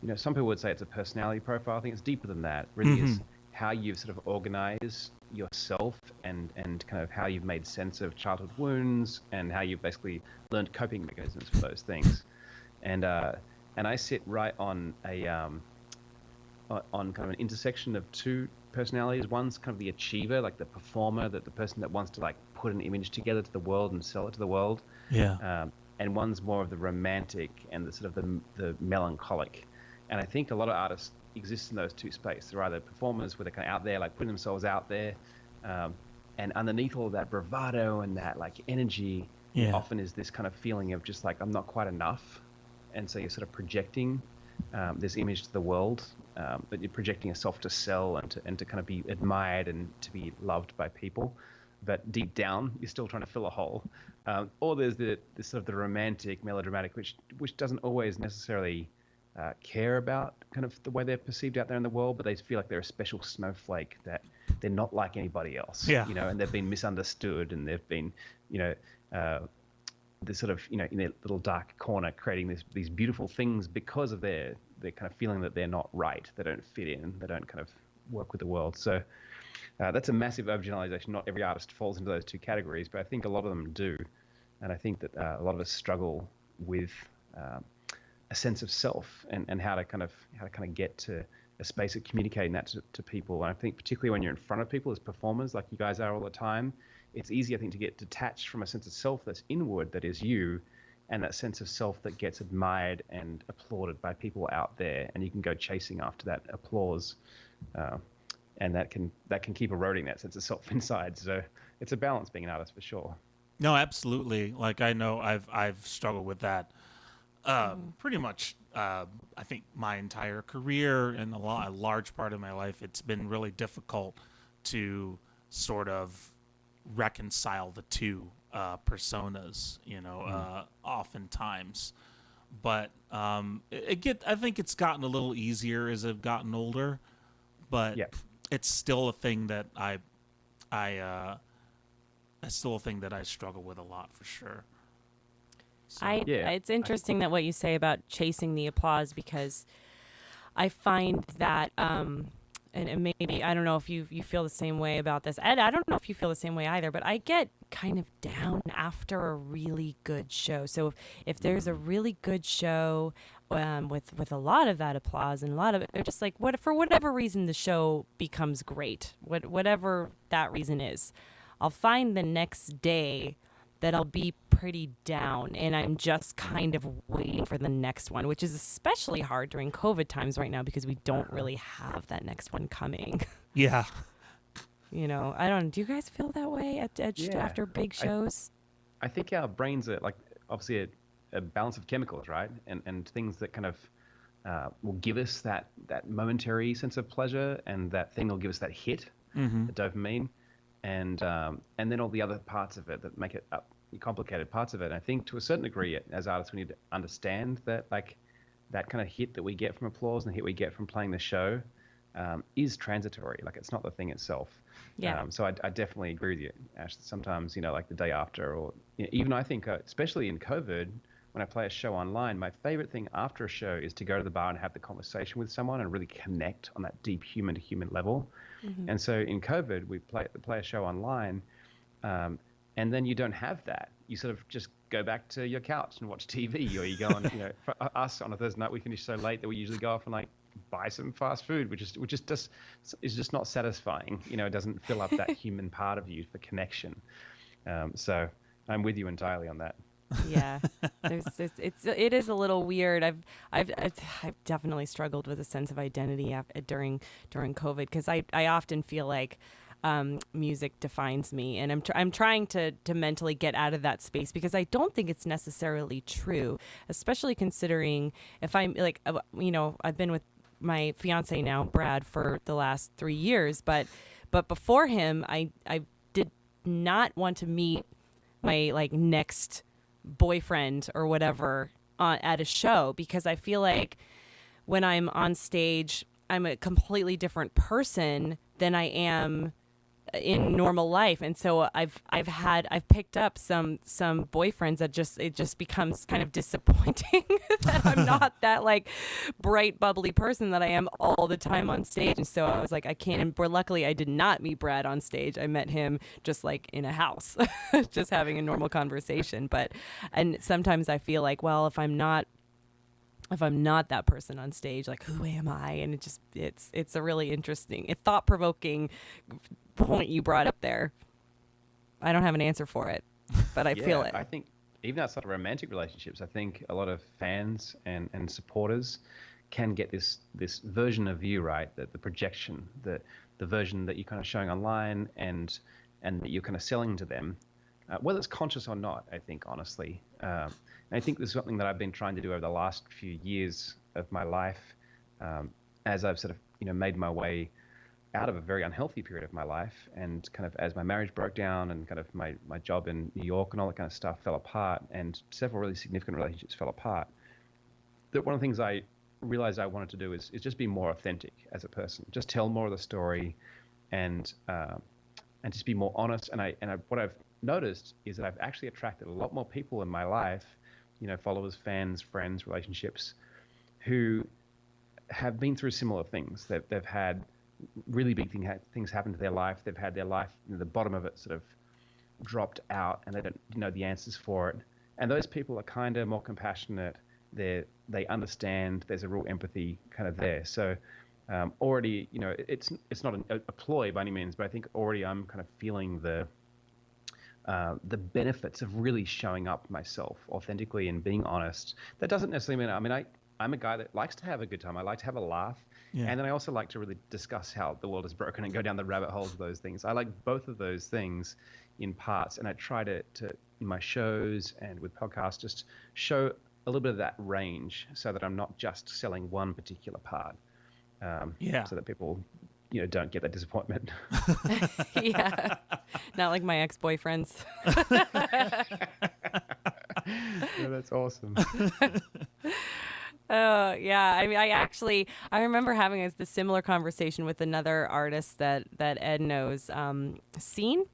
of, some people would say it's a personality profile. I think it's deeper than that. It really is how you've sort of organized yourself and kind of how you've made sense of childhood wounds and how you've basically learned coping mechanisms for those things. And I sit right on on kind of an intersection of two personalities. One's kind of the achiever, like the performer, that the person that wants to like put an image together to the world and sell it to the world. Yeah. And one's more of the romantic and the sort of the melancholic. And I think a lot of artists exist in those two spaces. They're either performers where they're kind of out there, like putting themselves out there, and underneath all of that bravado and that like energy, often is this kind of feeling of just like, I'm not quite enough. And so you're sort of projecting this image to the world, but you're projecting yourself to sell and to kind of be admired and to be loved by people. But deep down, you're still trying to fill a hole. Or there's this sort of the romantic, melodramatic, which doesn't always necessarily care about kind of the way they're perceived out there in the world, but they feel like they're a special snowflake, that they're not like anybody else. Yeah. And they've been misunderstood, and they've been, this sort of, in their little dark corner, creating these beautiful things because of their kind of feeling that they're not right, they don't fit in, they don't kind of work with the world. So that's a massive overgeneralization. Not every artist falls into those two categories, but I think a lot of them do. And I think that a lot of us struggle with a sense of self and how to kind of get to a space of communicating that to people. And I think particularly when you're in front of people as performers, like you guys are all the time, it's easy, I think, to get detached from a sense of self that's inward, that is you, and that sense of self that gets admired and applauded by people out there, and you can go chasing after that applause, and that can keep eroding that sense of self inside. So it's a balance being an artist for sure. No, absolutely. Like I know I've struggled with that pretty much. I think my entire career and a large part of my life, it's been really difficult to sort of reconcile the two personas, oftentimes. But I think it's gotten a little easier as I've gotten older, but it's still a thing that that's still a thing that I struggle with a lot, for sure. So. It's interesting that what you say about chasing the applause, because I find that, and maybe, I don't know if you feel the same way about this. Ed, I don't know if you feel the same way either, but I get kind of down after a really good show. So if there's a really good show with a lot of that applause and a lot of it, just like for whatever reason the show becomes great, whatever that reason is, I'll find the next day that I'll be pretty down, and I'm just kind of waiting for the next one, which is especially hard during COVID times right now because we don't really have that next one coming. Yeah. I don't. Do you guys feel that way after big shows? I think our brains are like obviously a balance of chemicals, right? And things that kind of will give us that momentary sense of pleasure, and that thing will give us that hit, the dopamine. And then all the other parts of it that make it up, the complicated parts of it. And I think to a certain degree, as artists, we need to understand that like that kind of hit that we get from applause and the hit we get from playing the show is transitory. Like it's not the thing itself. Yeah. So I definitely agree with you, Ash. Sometimes like the day after, or even I think, especially in COVID, when I play a show online, my favorite thing after a show is to go to the bar and have the conversation with someone and really connect on that deep human to human level. Mm-hmm. And so in COVID, we play a show online, and then you don't have that. You sort of just go back to your couch and watch TV, or you go on. For us on a Thursday night, we finish so late that we usually go off and like buy some fast food, which is just not satisfying. It doesn't fill up that human part of you for connection. So I'm with you entirely on that. Yeah, it is a little weird. I've definitely struggled with a sense of identity during COVID, because I often feel like music defines me, and I'm trying to mentally get out of that space, because I don't think it's necessarily true, especially considering if I'm like I've been with my fiance now, Brad, for the last 3 years, but before him, I did not want to meet my like next boyfriend or whatever at a show, because I feel like when I'm on stage, I'm a completely different person than I am in normal life. And so I've picked up some boyfriends that it just becomes kind of disappointing that I'm not that like bright, bubbly person that I am all the time on stage. And so I was like, I can't. And luckily I did not meet Brad on stage. I met him just like in a house, just having a normal conversation. And sometimes I feel like, well, if I'm not that person on stage, like, who am I? And it's a really interesting, thought-provoking point you brought up there. I don't have an answer for it, but I feel it. I think even outside of romantic relationships, I think a lot of fans and supporters can get this version of you, right? The projection, the version that you're kind of showing online and that you're kind of selling to them, whether it's conscious or not, I think, honestly. And I think this is something that I've been trying to do over the last few years of my life, as I've sort of, made my way out of a very unhealthy period of my life, and kind of as my marriage broke down and kind of my job in New York and all that kind of stuff fell apart, and several really significant relationships fell apart, that one of the things I realized I wanted to do is just be more authentic as a person, just tell more of the story, and just be more honest. And what I've noticed is that I've actually attracted a lot more people in my life, followers, fans, friends, relationships, who have been through similar things. They've had really big things happen to their life. They've had their life, the bottom of it sort of dropped out, and they don't know the answers for it. And those people are kinder, more compassionate. They understand. There's a real empathy kind of there. So already, it's not a ploy by any means, but I think already I'm kind of feeling the benefits of really showing up myself authentically and being honest. That doesn't necessarily mean, I'm a guy that likes to have a good time. I like to have a laugh. Yeah. And then I also like to really discuss how the world is broken and go down the rabbit holes of those things. I like both of those things in parts. And I try to in my shows and with podcasts, just show a little bit of that range so that I'm not just selling one particular part. So that people, don't get that disappointment. Yeah. Not like my ex-boyfriends. Yeah, that's awesome. Yeah. I mean, I remember having the similar conversation with another artist that Ed knows, Scene.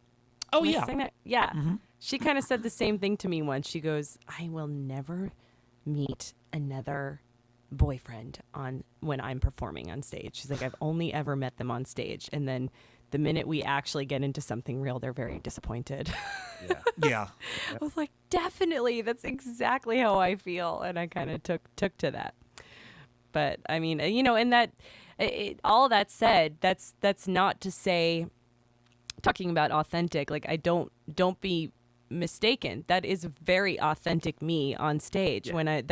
Oh, yeah. Yeah. Mm-hmm. She kind of said the same thing to me once. She goes, I will never meet another boyfriend when I'm performing on stage. She's like, I've only ever met them on stage. And then the minute we actually get into something real, they're very disappointed. Yeah. I was like, definitely, that's exactly how I feel. And I kind of took to that. But I mean, and that all that said, that's not to say, talking about authentic, like don't be mistaken. That is very authentic me on stage. Yeah, when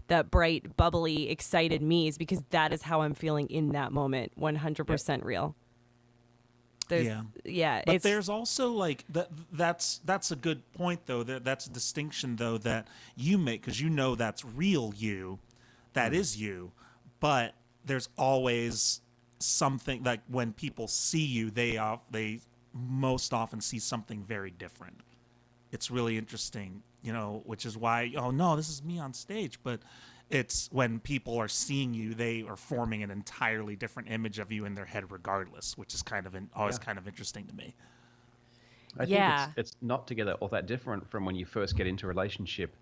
that bright, bubbly, excited me is because that is how I'm feeling in that moment. 100% real. But there's also like that's a good point though. That's a distinction though that you make, because that's real you, that is you. But there's always something, like when people see you, they most often see something very different. It's really interesting, which is why, oh no, this is me on stage. But it's when people are seeing you, they are forming an entirely different image of you in their head regardless, which is always kind of interesting to me. I think it's not together all that different from when you first get into a relationship.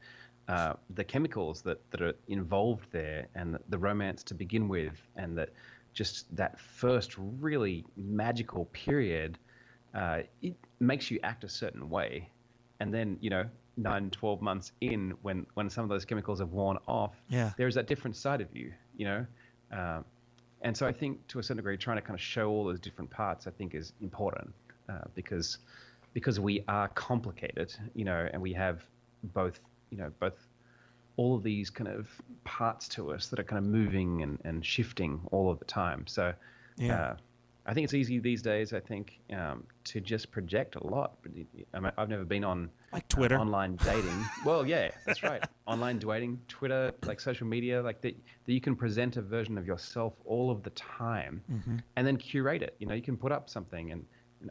The chemicals that are involved there, and the romance to begin with, and that first really magical period, it makes you act a certain way. And then, 9-12 months in, when some of those chemicals have worn off, there's that different side of you, and so I think to a certain degree, trying to kind of show all those different parts, I think, is important, because we are complicated, and we have both all of these kind of parts to us that are kind of moving and shifting all of the time. So I think it's easy these days, I think, to just project a lot. But I've never been on like Twitter, online dating. Well, yeah, that's right. Online dating, Twitter, like social media, like that you can present a version of yourself all of the time, and then curate it. You can put up something and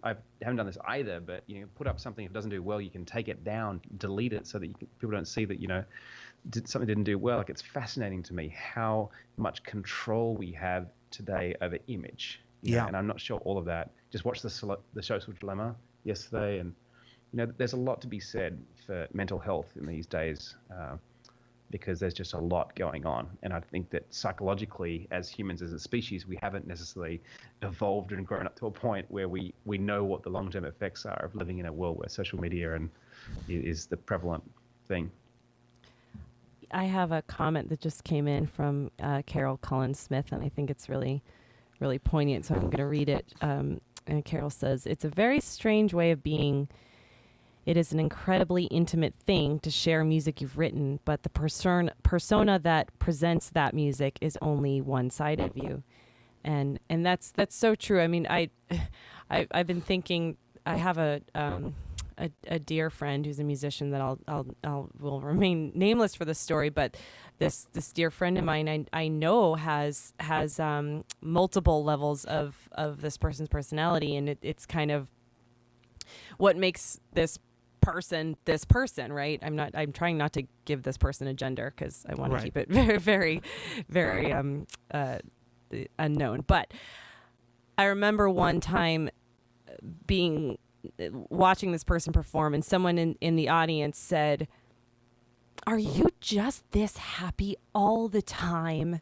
I haven't done this either, but put up something, if it doesn't do well, you can take it down, delete it so that people don't see that something didn't do well. Like, it's fascinating to me how much control we have today over image. And I'm not sure all of that. Just watched the Social Dilemma yesterday, and there's a lot to be said for mental health in these days, because there's just a lot going on. And I think that psychologically, as humans, as a species, we haven't necessarily evolved and grown up to a point where we know what the long-term effects are of living in a world where social media is the prevalent thing. I have a comment that just came in from Carol Collins Smith, and I think it's really, really poignant, so I'm going to read it. And Carol says, "It's a very strange way of being. It is an incredibly intimate thing to share music you've written, but the persona that presents that music is only one side of you." And that's so true. I mean, I've been thinking, I have a dear friend who's a musician that will remain nameless for this story, but this dear friend of mine I know has multiple levels of this person's personality, and it's kind of what makes this person, right? I'm trying not to give this person a gender because I want to keep it very, very, very unknown. But I remember one time watching this person perform, and someone in the audience said, "Are you just this happy all the time?"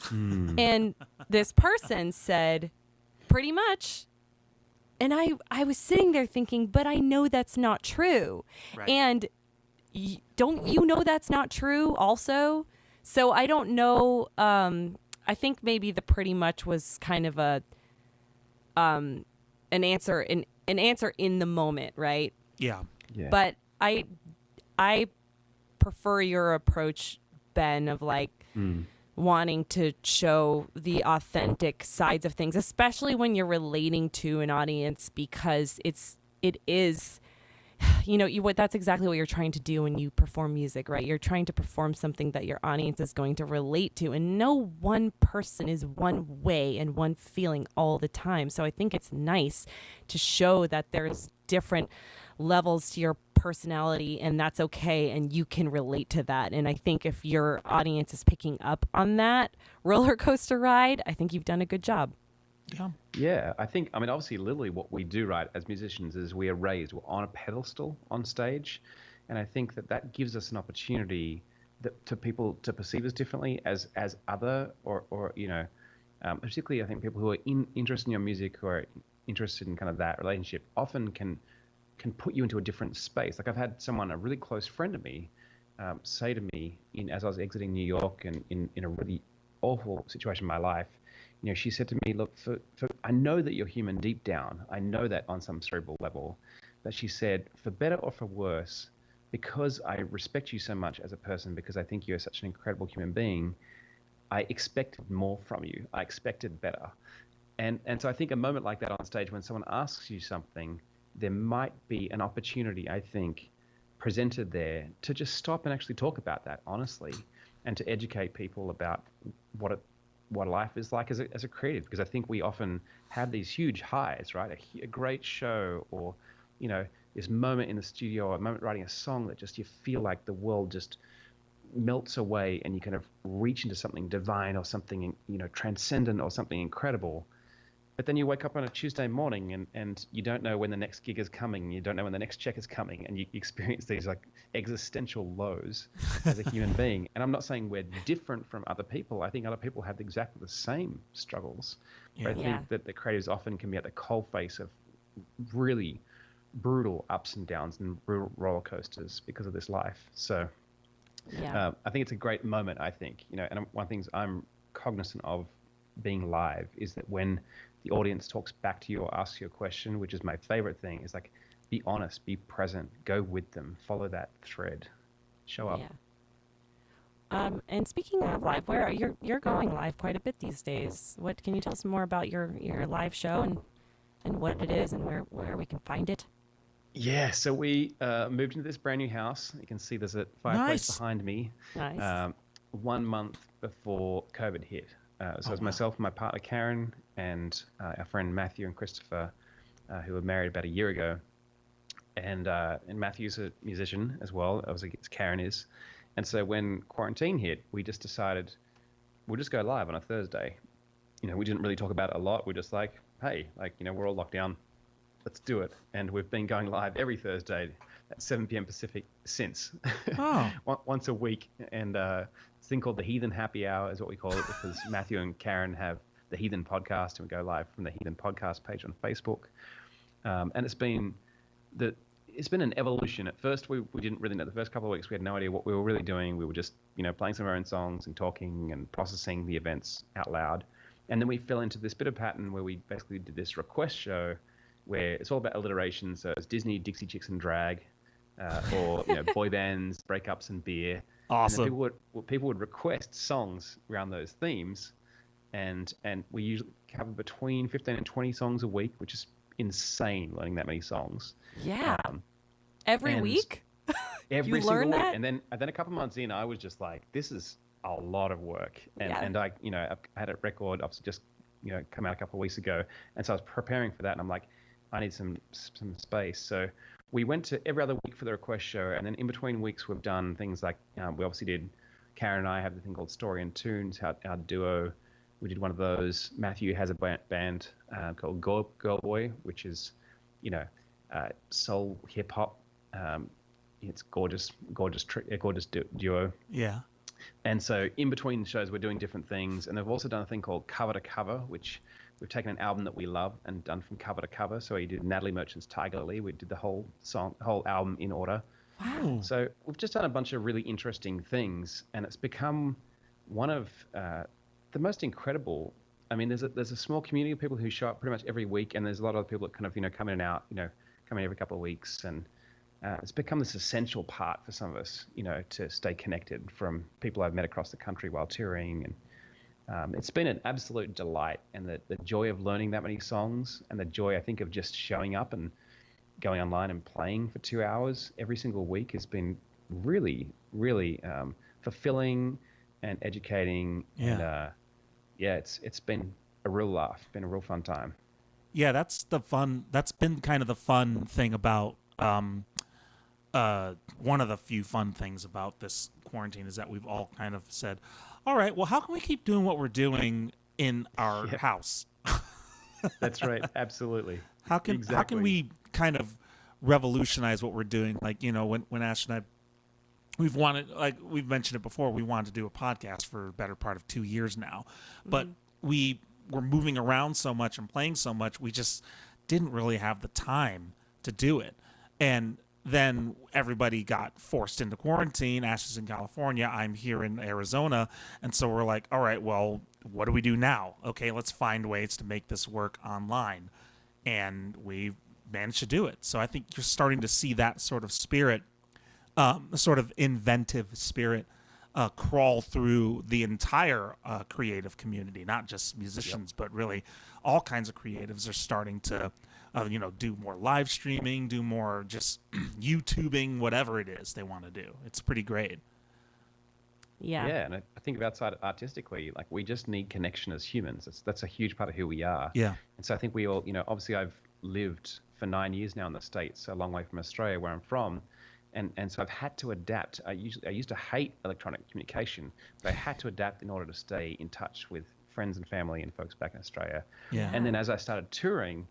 And this person said, "Pretty much." And I was sitting there thinking, but I know that's not true. Right. And don't you know that's not true also? So I don't know. I think maybe the "pretty much" was kind of an answer in the moment, right? Yeah. But I prefer your approach, Ben, of like wanting to show the authentic sides of things, especially when you're relating to an audience, because it is that's exactly what you're trying to do when you perform music, right? You're trying to perform something that your audience is going to relate to, and no one person is one way and one feeling all the time. So I think it's nice to show that there's different levels to your personality, and that's okay, and you can relate to that. And I think if your audience is picking up on that roller coaster ride, I think you've done a good job. Yeah, I mean, obviously, literally what we do, right, as musicians is we're on a pedestal on stage. And I think that gives us an opportunity to people to perceive us differently as other, or particularly I think people who are interested in your music, who are interested in kind of that relationship, often can put you into a different space. Like, I've had a really close friend of me, say to me as I was exiting New York and in a really awful situation in my life, she said to me, "Look, I know that you're human deep down. I know that on some cerebral level." But she said, "For better or for worse, because I respect you so much as a person, because I think you're such an incredible human being, I expected more from you. I expected better." And so I think a moment like that on stage, when someone asks you something, there might be an opportunity, I think, presented there to just stop and actually talk about that honestly, and to educate people about what life is like as a creative. Because I think we often have these huge highs, right? A great show, or this moment in the studio, or a moment writing a song that just you feel like the world just melts away, and you kind of reach into something divine or something transcendent or something incredible. But then you wake up on a Tuesday morning and you don't know when the next gig is coming. You don't know when the next check is coming, and you experience these like existential lows as a human being. And I'm not saying we're different from other people. I think other people have exactly the same struggles. Yeah. But I think that the creatives often can be at the coalface of really brutal ups and downs and brutal roller coasters because of this life. So I think it's a great moment, I think. And one of the things I'm cognizant of being live is that when the audience talks back to you or asks you a question, which is my favorite thing, is like, be honest, be present, go with them, follow that thread, show up. And speaking of live, you're going live quite a bit these days. What can you tell us more about your live show and what it is and where we can find it? Yeah, so we moved into this brand new house. You can see there's a fireplace behind me. Nice. 1 month before COVID hit. So it was myself and my partner Karen and our friend Matthew and Christopher who were married about a year ago. And Matthew's a musician as well, as Karen is. And so when quarantine hit, we just decided we'll just go live on a Thursday. We didn't really talk about it a lot. We're just like, hey, we're all locked down. Let's do it. And we've been going live every Thursday at 7 p.m. Pacific since. Oh. Once a week. And this thing called the Heathen Happy Hour is what we call it, because Matthew and Karen have the Heathen podcast, and we go live from the Heathen podcast page on Facebook. And it's been an evolution. At first, we didn't really know. The first couple of weeks, we had no idea what we were really doing. We were just, playing some of our own songs and talking and processing the events out loud. And then we fell into this bit of pattern where we basically did this request show where it's all about alliteration. So it's Disney, Dixie Chicks, and drag, or boy bands, breakups, and beer. Awesome. And then people would request songs around those themes, and we usually cover between 15 and 20 songs a week, which is insane, learning that many songs. Yeah. Every week? Every you single learn week. that? And then a couple months in, I was just like, this is a lot of work. And I had a record obviously just come out a couple of weeks ago, and so I was preparing for that, and I'm like, I need some space. So we went to every other week for the request show, and then in between weeks we've done things like we obviously did. Karen and I have the thing called Story and Tunes, our duo. We did one of those. Matthew has a band called Girl Boy, which is soul hip hop. It's gorgeous duo. Yeah. And so in between shows, we're doing different things. And they've also done a thing called Cover to Cover, which we've taken an album that we love and done from cover to cover. So we did Natalie Merchant's Tiger Lily. We did the whole album in order. Wow. So we've just done a bunch of really interesting things, and it's become one of the most incredible. I mean, there's a small community of people who show up pretty much every week, and there's a lot of other people that kind of come in and out, come in every couple of weeks, and it's become this essential part for some of us, to stay connected from people I've met across the country while touring. And it's been an absolute delight, and the joy of learning that many songs, and the joy, I think, of just showing up and going online and playing for 2 hours every single week has been really, really fulfilling and educating. Yeah. And it's been a real laugh, been a real fun time. Yeah, that's been kind of the fun thing about one of the few fun things about this quarantine is that we've all kind of said, all right, well, how can we keep doing what we're doing in our house? That's right. Absolutely. How can we kind of revolutionize what we're doing? Like, when Ash and I, we've mentioned it before, we wanted to do a podcast for a better part of 2 years now, but we were moving around so much and playing so much, we just didn't really have the time to do it. And then everybody got forced into quarantine. Ash is in California. I'm here in Arizona. And so we're like, all right, well, what do we do now? Okay, let's find ways to make this work online. And we managed to do it. So I think you're starting to see that sort of spirit, sort of inventive spirit, crawl through the entire creative community, not just musicians, but really all kinds of creatives are starting to do more live streaming, do more just YouTubing, whatever it is they want to do. It's pretty great. Yeah. Yeah, and I think outside artistically, like, we just need connection as humans. That's a huge part of who we are. Yeah. And so I think we all, obviously I've lived for 9 years now in the States, a long way from Australia where I'm from. And so I've had to adapt. I used to hate electronic communication, but I had to adapt in order to stay in touch with friends and family and folks back in Australia. Yeah. And then as I started touring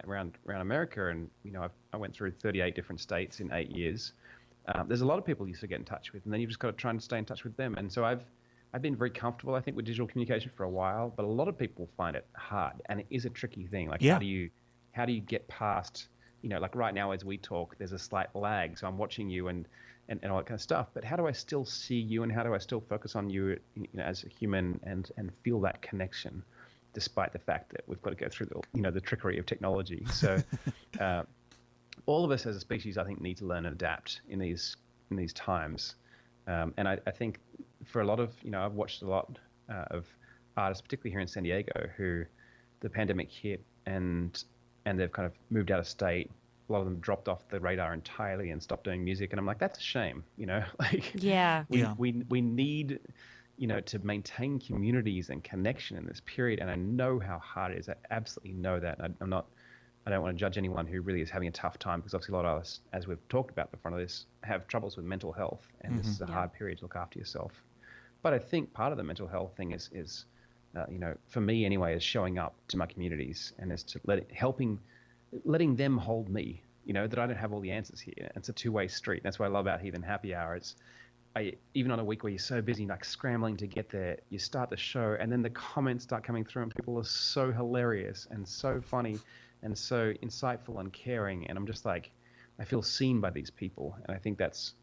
around America, and I went through 38 different states in 8 years. There's a lot of people you used to get in touch with, and then you've just got to try and stay in touch with them. And so I've been very comfortable, I think, with digital communication for a while, but a lot of people find it hard, and it is a tricky thing. Like, how do you get past? Like right now as we talk, there's a slight lag, so I'm watching you and all that kind of stuff. But how do I still see you, and how do I still focus on you, as a human, and feel that connection, despite the fact that we've got to go through the trickery of technology. So all of us as a species, I think, need to learn and adapt in these times. And I think for a lot of, I've watched a lot of artists, particularly here in San Diego, who the pandemic hit and they've kind of moved out of state. A lot of them dropped off the radar entirely and stopped doing music. And I'm like, that's a shame, like, we need, to maintain communities and connection in this period. And I know how hard it is. I absolutely know that. I'm I don't want to judge anyone who really is having a tough time, because obviously a lot of us, as we've talked about at the front of this, have troubles with mental health, and this is a hard period to look after yourself. But I think part of the mental health thing is for me anyway, is showing up to my communities, and is to letting them hold me, that I don't have all the answers here. It's a two-way street. That's what I love about Heathen Happy Hour. Even on a week where you're so busy, like scrambling to get there, you start the show, and then the comments start coming through, and people are so hilarious and so funny and so insightful and caring. And I'm just like, I feel seen by these people. And I think that's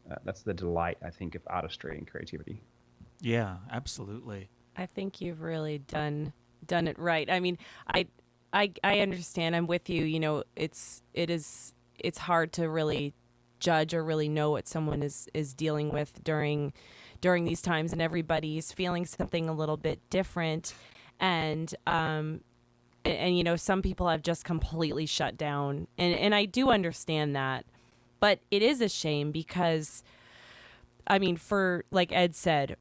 the delight, I think, of artistry and creativity. Yeah, absolutely. I think you've really done it right. I mean, I understand. I'm with you. It's hard to really judge or really know what someone is dealing with during these times, and everybody's feeling something a little bit different. And some people have just completely shut down, and I do understand that, but it is a shame because, I mean, for, like Ed said,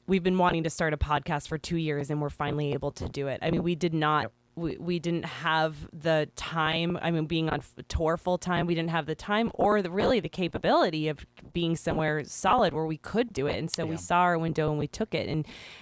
we've been wanting to start a podcast for 2 years, and we're finally able to do it. I mean, we did not, we didn't have the time. I mean, being on tour full time, we didn't have the time or really the capability of being somewhere solid where we could do it. And so we saw our window and we took it.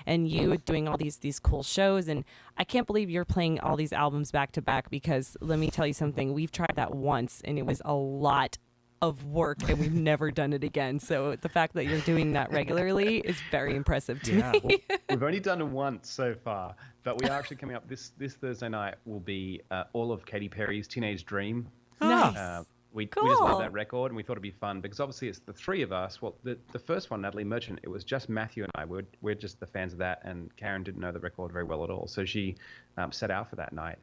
And you doing all these cool shows. And I can't believe you're playing all these albums back to back, because let me tell you something. We've tried that once, and it was a lot of work, and we've never done it again. So the fact that you're doing that regularly is very impressive to me. Well, we've only done it once so far, but we are actually coming up this Thursday night. Will be all of Katy Perry's Teenage Dream. Nice. We just love that record, and we thought it'd be fun because obviously it's the three of us. Well, the first one, Natalie Merchant, it was just Matthew and I. We're just the fans of that, and Karen didn't know the record very well at all, so she set out for that night.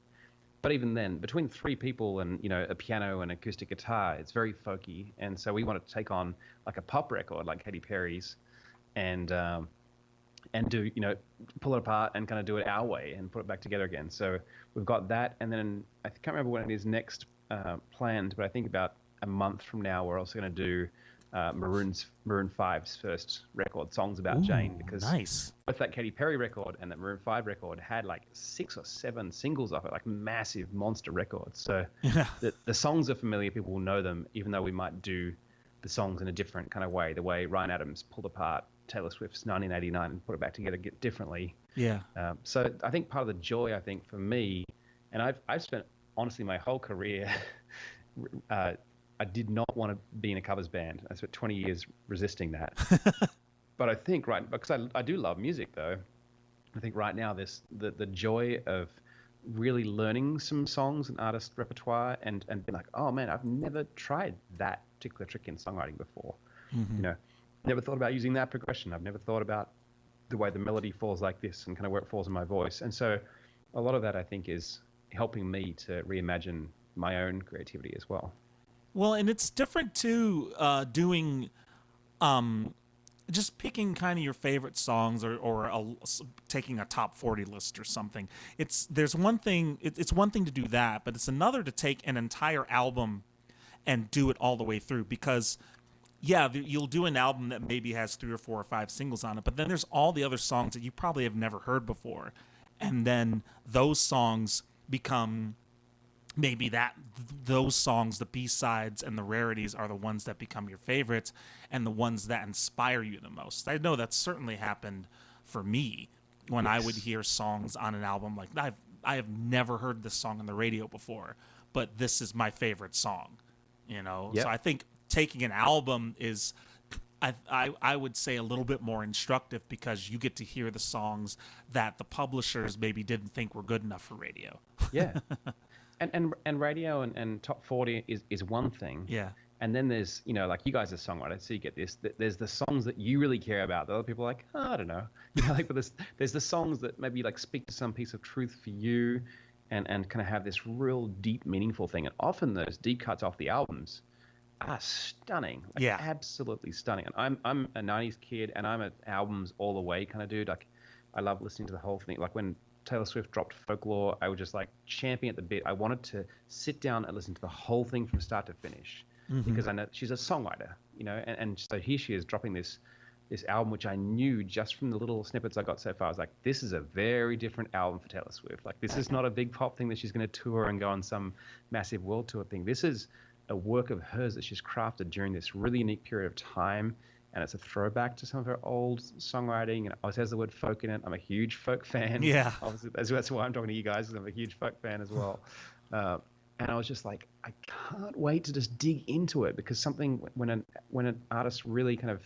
But even then, between three people and a piano and acoustic guitar, it's very folky. And so we wanted to take on like a pop record like Katy Perry's, and do pull it apart and kind of do it our way and put it back together again. So we've got that, and then I can't remember when it is next planned, but I think about a month from now we're also going to do Maroon 5's first record, Songs About Jane, because both that Katy Perry record and that Maroon 5 record had like 6 or 7 singles off it, like massive monster records. So the songs are familiar, people will know them, even though we might do the songs in a different kind of way, the way Ryan Adams pulled apart Taylor Swift's 1989 and put it back together differently. So I think part of the joy, I think, for me, and I've spent honestly my whole career I did not want to be in a covers band. I spent 20 years resisting that. But I think, because I do love music though, I think right now the joy of really learning some songs and artist repertoire and being like, oh man, I've never tried that particular trick in songwriting before. Never thought about using that progression. I've never thought about the way the melody falls like this and kind of where it falls in my voice. And so a lot of that I think is helping me to reimagine my own creativity as well. Well, and it's different too, doing, just picking kind of your favorite songs or taking a top 40 list or something. It's one thing to do that, but it's another to take an entire album and do it all the way through, because you'll do an album that maybe has 3 or 4 or 5 singles on it, but then there's all the other songs that you probably have never heard before. And then those songs become maybe those songs, the B-sides and the rarities, are the ones that become your favorites and the ones that inspire you the most. I know that's certainly happened for me when I would hear songs on an album like I have never heard this song on the radio before, but this is my favorite song, So I think taking an album is, I would say, a little bit more instructive, because you get to hear the songs that the publishers maybe didn't think were good enough for radio. And radio and top 40 is one thing. And then there's, like you guys are songwriters, so you get this. There's the songs that you really care about. The other people are like, I don't know. But there's the songs that maybe like speak to some piece of truth for you, and kind of have this real deep, meaningful thing. And often those deep cuts off the albums are stunning. Absolutely stunning. And I'm a 90s kid, and I'm an albums all the way kind of dude. Like, I love listening to the whole thing. Like when Taylor Swift dropped Folklore, I was just like champing at the bit. I wanted to sit down and listen to the whole thing from start to finish, because I know she's a songwriter, and so here she is dropping this this album, which I knew just from the little snippets I got so far. I was like, this is a very different album for Taylor Swift. Like, this is not a big pop thing that she's going to tour and go on some massive world tour thing. This is a work of hers that she's crafted during this really unique period of time. And it's a throwback to some of her old songwriting. And it always has the word folk in it. I'm a huge folk fan. Yeah. Obviously, that's why I'm talking to you guys, because I'm a huge folk fan as well. And I was just like, I can't wait to just dig into it, because something, when an artist really kind of,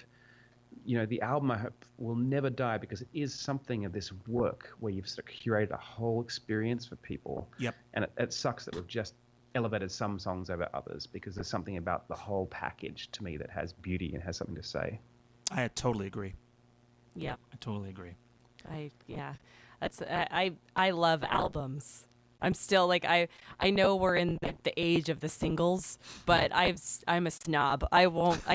the album, I hope, will never die, because it is something of this work where you've sort of curated a whole experience for people. Yep. And it sucks that we've just elevated some songs over others, because there's something about the whole package to me that has beauty and has something to say. I totally agree. Yeah. I totally agree. I love albums. I'm still like, I know we're in the age of the singles, but I'm a snob. I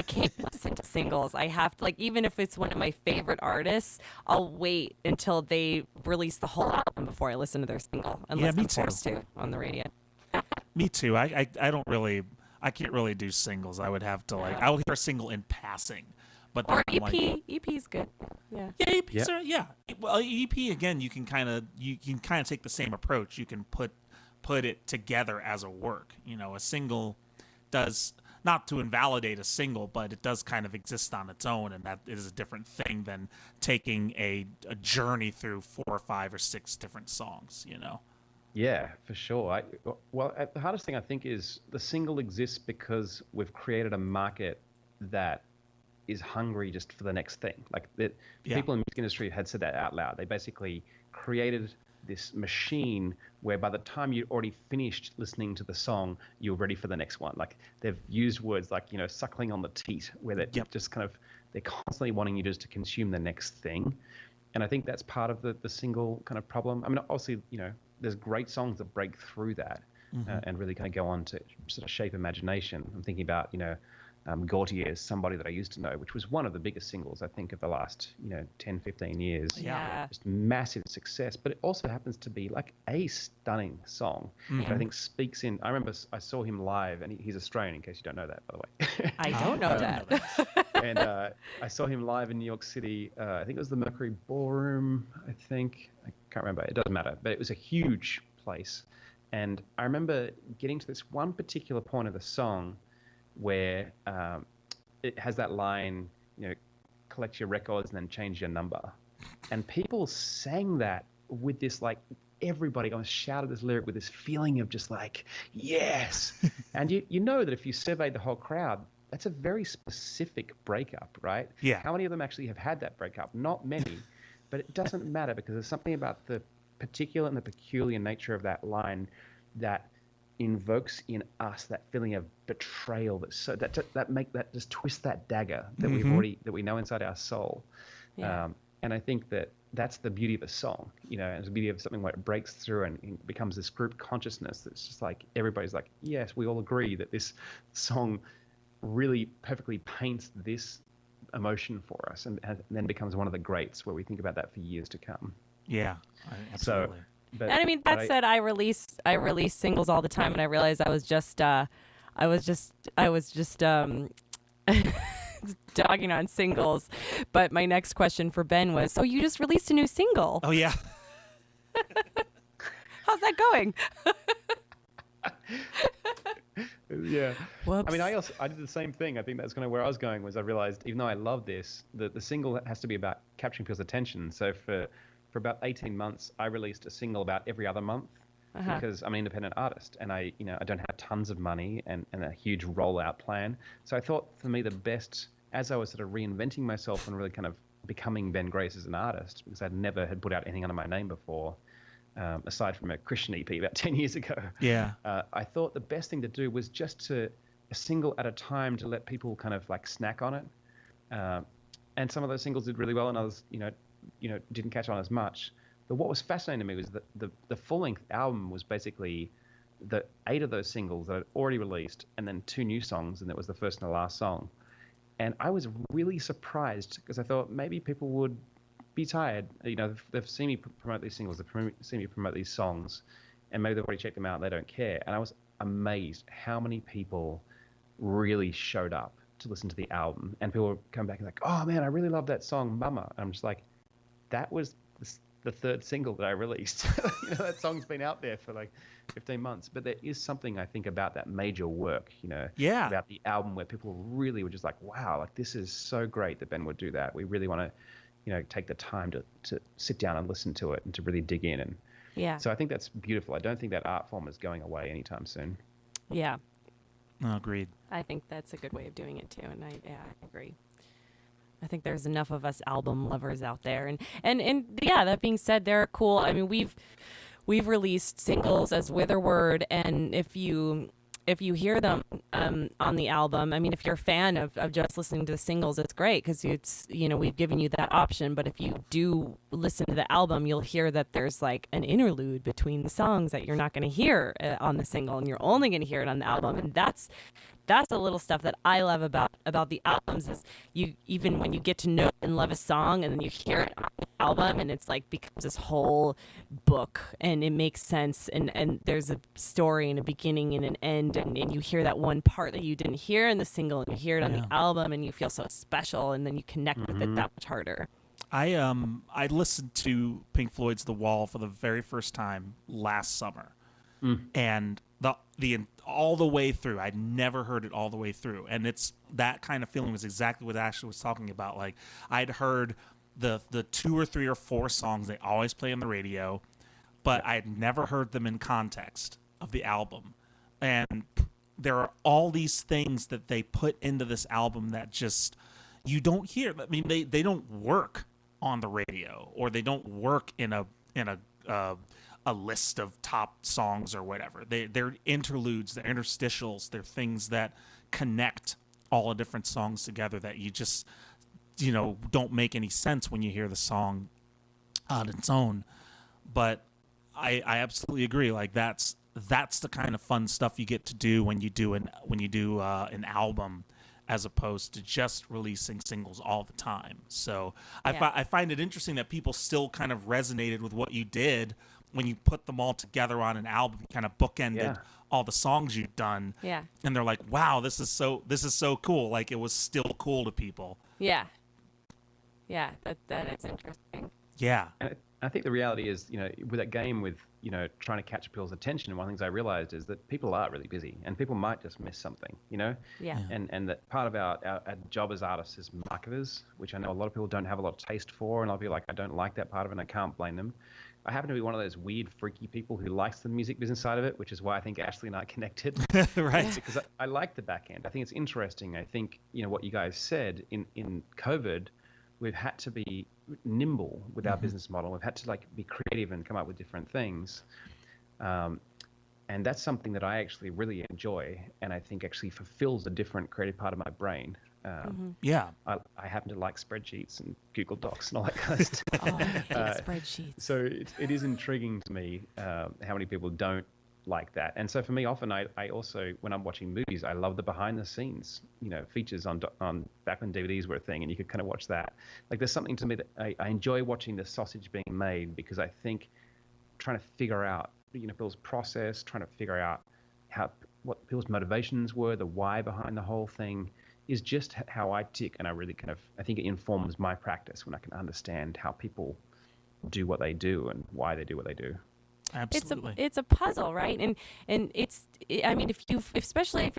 can't listen to singles. I have to, like, even if it's one of my favorite artists, I'll wait until they release the whole album before I listen to their single, unless me I'm too. forced to on the radio. Me too. I can't really do singles. I would have to, like, I'll hear a single in passing. But Or then I'm EP. like, EP's good. Yeah. yeah, EPs are, yeah. Well, EP again, you can kind of take the same approach. You can put it together as a work. A single does, not to invalidate a single, but it does kind of exist on its own, and that is a different thing than taking a journey through 4 or 5 or 6 different songs. Yeah, for sure. The hardest thing I think is the single exists because we've created a market that is hungry just for the next thing. Like, people in the music industry had said that out loud. They basically created this machine where by the time you already finished listening to the song, you're ready for the next one. Like, they've used words like, suckling on the teat, where they're just kind of, they're constantly wanting you just to consume the next thing. And I think that's part of the single kind of problem. I mean, obviously, there's great songs that break through that and really kind of go on to sort of shape imagination. I'm thinking about, Gautier's Somebody That I Used to Know, which was one of the biggest singles, I think, of the last, 10, 15 years. Yeah. Just massive success. But it also happens to be like a stunning song that I think speaks in. I remember I saw him live, and he's Australian, in case you don't know that, by the way. I don't know that. And I saw him live in New York City. I think it was the Mercury Ballroom, I think. I can't remember. It doesn't matter. But it was a huge place. And I remember getting to this one particular point of the song where it has that line, collect your records and then change your number. And people sang that with this, like, everybody almost shouted this lyric with this feeling of just like, yes. And you know that if you surveyed the whole crowd, that's a very specific breakup, right? Yeah. How many of them actually have had that breakup? Not many, but it doesn't matter, because there's something about the particular and the peculiar nature of that line that invokes in us that feeling of betrayal, that just twist that dagger that we know inside our soul. Yeah. And I think that's the beauty of a song, and it's the beauty of something where it breaks through and it becomes this group consciousness that's just like, everybody's like, yes, we all agree that this song really perfectly paints this emotion for us, and then becomes one of the greats where we think about that for years to come. Yeah, absolutely. And I mean, that said, I release singles all the time, and I realized I was just dogging on singles. But my next question for Ben was, so you just released a new single? Oh yeah. How's that going? Yeah. Whoops. I mean, I did the same thing. I think that's kind of where I was going. Was I realized, even though I love this, the single has to be about capturing people's attention. So for about 18 months, I released a single about every other month, because I'm an independent artist, and I don't have tons of money and a huge rollout plan. So I thought, for me, the best, as I was sort of reinventing myself and really kind of becoming Ben Grace as an artist, because I'd never had put out anything under my name before, aside from a Christian EP about 10 years ago. Yeah. I thought the best thing to do was just a single at a time, to let people kind of like snack on it. And some of those singles did really well, and others, didn't catch on as much. But what was fascinating to me was that the full-length album was basically the 8 of those singles that I'd already released, and then 2 new songs, and that was the first and the last song. And I was really surprised, because I thought maybe people would be tired. They've seen me promote these singles, they've seen me promote these songs, and maybe they've already checked them out and they don't care. And I was amazed how many people really showed up to listen to the album, and people were coming back and like, oh man, I really love that song, Mama. And I'm just like, that was the third single that I released. That song's been out there for like 15 months. But there is something, I think, about that major work, Yeah. about the album where people really were just like, wow, like this is so great that Ben would do that. We really want to, take the time to sit down and listen to it and to really dig in. And Yeah. so I think that's beautiful. I don't think that art form is going away anytime soon. Yeah. No, agreed. I think that's a good way of doing it too, and I agree. I think there's enough of us album lovers out there, and yeah. That being said, they're cool. I mean, we've released singles as Witherword, and if you hear them on the album, I mean, if you're a fan of just listening to the singles, it's great because it's we've given you that option. But if you do listen to the album, you'll hear that there's like an interlude between the songs that you're not going to hear on the single, and you're only going to hear it on the album, and that's the little stuff that I love about the albums is even when you get to know and love a song and then you hear it on the album and it's like becomes this whole book and it makes sense and there's a story and a beginning and an end and you hear that one part that you didn't hear in the single and you hear it on the album and you feel so special and then you connect with it that much harder. I listened to Pink Floyd's The Wall for the very first time last summer. And the all the way through, I'd never heard it all the way through, and it's that kind of feeling was exactly what Ashley was talking about. Like I'd heard the 2 or 3 or 4 songs they always play on the radio, but I had never heard them in context of the album. And there are all these things that they put into this album that just you don't hear. I mean, they don't work on the radio, or they don't work in a list of top songs or whatever. They're interludes, they're interstitials, they're things that connect all the different songs together that you just, don't make any sense when you hear the song on its own. But I absolutely agree. Like that's the kind of fun stuff you get to do when you do an album, as opposed to just releasing singles all the time. So I find it interesting that people still kind of resonated with what you did when you put them all together on an album, kind of bookended all the songs you've done. Yeah. And they're like, wow, this is so cool. Like it was still cool to people. Yeah. Yeah, that is interesting. Yeah. And I think the reality is, with that game with, trying to catch people's attention, one of the things I realized is that people are really busy and people might just miss something, Yeah. And that part of our job as artists is marketers, which I know a lot of people don't have a lot of taste for, and I'll be like, I don't like that part of it, and I can't blame them. I happen to be one of those weird, freaky people who likes the music business side of it, which is why I think Ashley and I connected. Right. Because I like the back end. I think it's interesting. I think, what you guys said in COVID, we've had to be nimble with our business model. We've had to be creative and come up with different things. And that's something that I actually really enjoy, and I think actually fulfills a different creative part of my brain. Yeah. I happen to like spreadsheets and Google Docs and all that kind of stuff. Oh, I hate spreadsheets. So it is intriguing to me how many people don't like that. And so for me, often I also, when I'm watching movies, I love the behind the scenes, features on back when DVDs were a thing, and you could kind of watch that. Like there's something to me that I enjoy watching the sausage being made, because I think trying to figure out, people's process, trying to figure out what people's motivations were, the why behind the whole thing, is just how I tick. And I really I think it informs my practice when I can understand how people do what they do and why they do what they do. Absolutely. It's a puzzle, right? And I mean, especially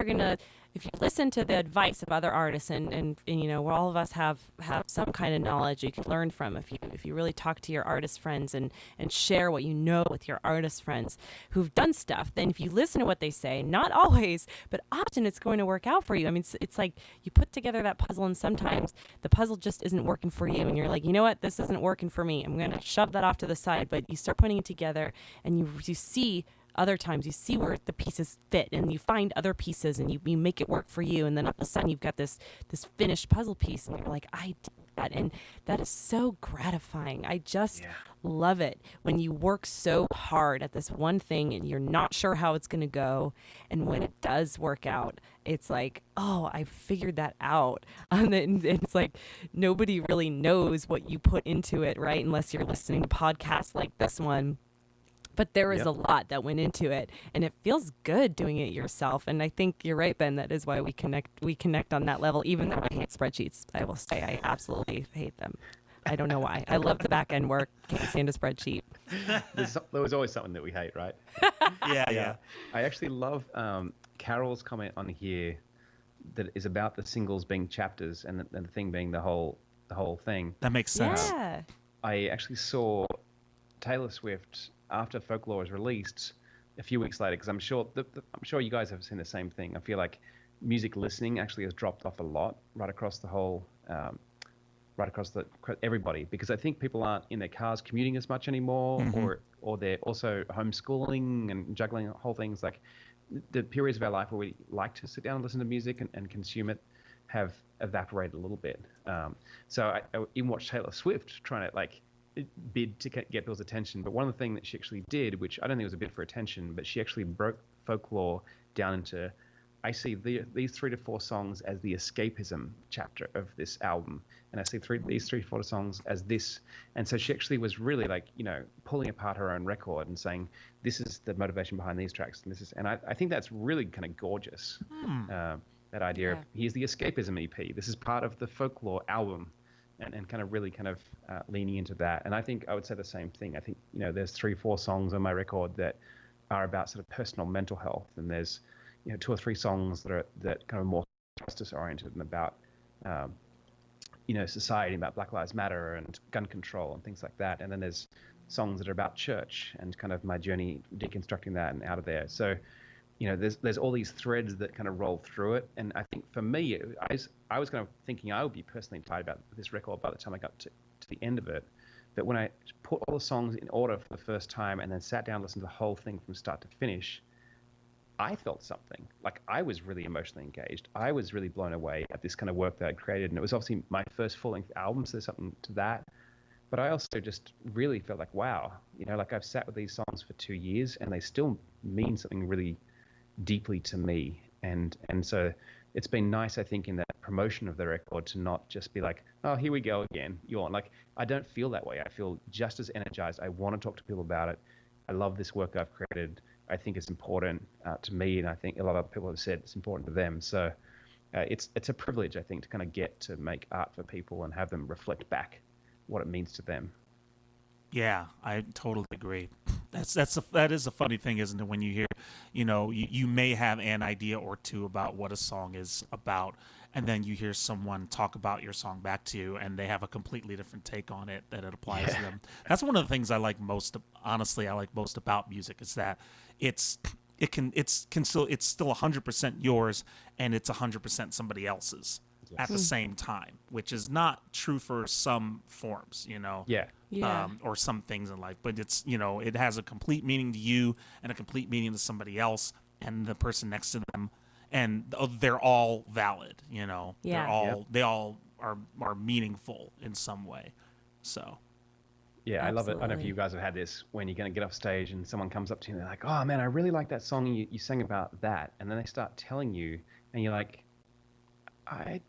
if you listen to the advice of other artists and where all of us have some kind of knowledge you can learn from, if you really talk to your artist friends and share what you know with your artist friends who've done stuff, then if you listen to what they say, not always, but often it's going to work out for you. I mean, it's like you put together that puzzle and sometimes the puzzle just isn't working for you and you're like, you know what, this isn't working for me. I'm going to shove that off to the side, but you start putting it together and you see other times you see where the pieces fit and you find other pieces and you make it work for you, and then all of a sudden you've got this finished puzzle piece and you're like, I did that, and that is so gratifying. I just love it when you work so hard at this one thing and you're not sure how it's going to go, and when it does work out, it's like, oh, I figured that out. And then it's like nobody really knows what you put into it, right? Unless you're listening to podcasts like this one. But there was Yep. a lot that went into it, and it feels good doing it yourself. And I think you're right, Ben. That is why we connect. We connect on that level, even though I hate spreadsheets. I will say I absolutely hate them. I don't know why. I love the back end work. Can't stand a spreadsheet. There was always something that we hate, right? Yeah. I actually love Carol's comment on here that is about the singles being chapters and the thing being the whole thing. That makes sense. Yeah. I actually saw Taylor Swift after Folklore was released a few weeks later, because I'm sure you guys have seen the same thing. I feel like music listening actually has dropped off a lot right across the whole, everybody, because I think people aren't in their cars commuting as much anymore, or they're also homeschooling and juggling whole things. Like the periods of our life where we like to sit down and listen to music and consume it have evaporated a little bit. So I even watched Taylor Swift trying to like bid to get people's attention. But one of the things that she actually did, which I don't think was a bid for attention, but she actually broke Folklore down into, I see these 3 to 4 songs as the escapism chapter of this album, and I see these 3 to 4 songs as this. And so she actually was really like, pulling apart her own record and saying, this is the motivation behind these tracks, and I think that's really kind of gorgeous. That idea of here's the escapism EP. This is part of the Folklore album, and kind of really leaning into that. And I think I would say the same thing. I think there's 3-4 songs on my record that are about sort of personal mental health, and there's 2 or 3 songs that kind of more justice oriented and about society, about Black Lives Matter and gun control and things like that. And then there's songs that are about church and kind of my journey deconstructing that and out of there. So there's all these threads that kind of roll through it. And I think for me, I was kind of thinking I would be personally tired about this record by the time I got to the end of it. But when I put all the songs in order for the first time and then sat down and listened to the whole thing from start to finish, I felt something. Like I was really emotionally engaged. I was really blown away at this kind of work that I'd created. And it was obviously my first full-length album, so there's something to that. But I also just really felt like, wow, like I've sat with these songs for 2 years and they still mean something really deeply to me. And so it's been nice, I think, in that promotion of the record to not just be like, oh, here we go again, yawn. Like I don't feel that way. I feel just as energized. I want to talk to people about it. I love this work I've created. I think it's important to me, and I think a lot of people have said it's important to them. So it's a privilege, I think, to kind of get to make art for people and have them reflect back what it means to them. Yeah, I totally agree. That is a funny thing, isn't it? When you hear, you may have an idea or two about what a song is about, and then you hear someone talk about your song back to you, and they have a completely different take on it that it applies to them. That's one of the things I like most. Honestly, I like most about music is that it's still 100% yours, and it's 100% somebody else's at the same time, which is not true for some forms, or some things in life. But it's, it has a complete meaning to you and a complete meaning to somebody else and the person next to them, and they're all valid. They all are meaningful in some way. So. Yeah, I love it. I don't know if you guys have had this when you're going to get off stage and someone comes up to you and they're like, oh man, I really like that song you sang about that. And then they start telling you and you're like, I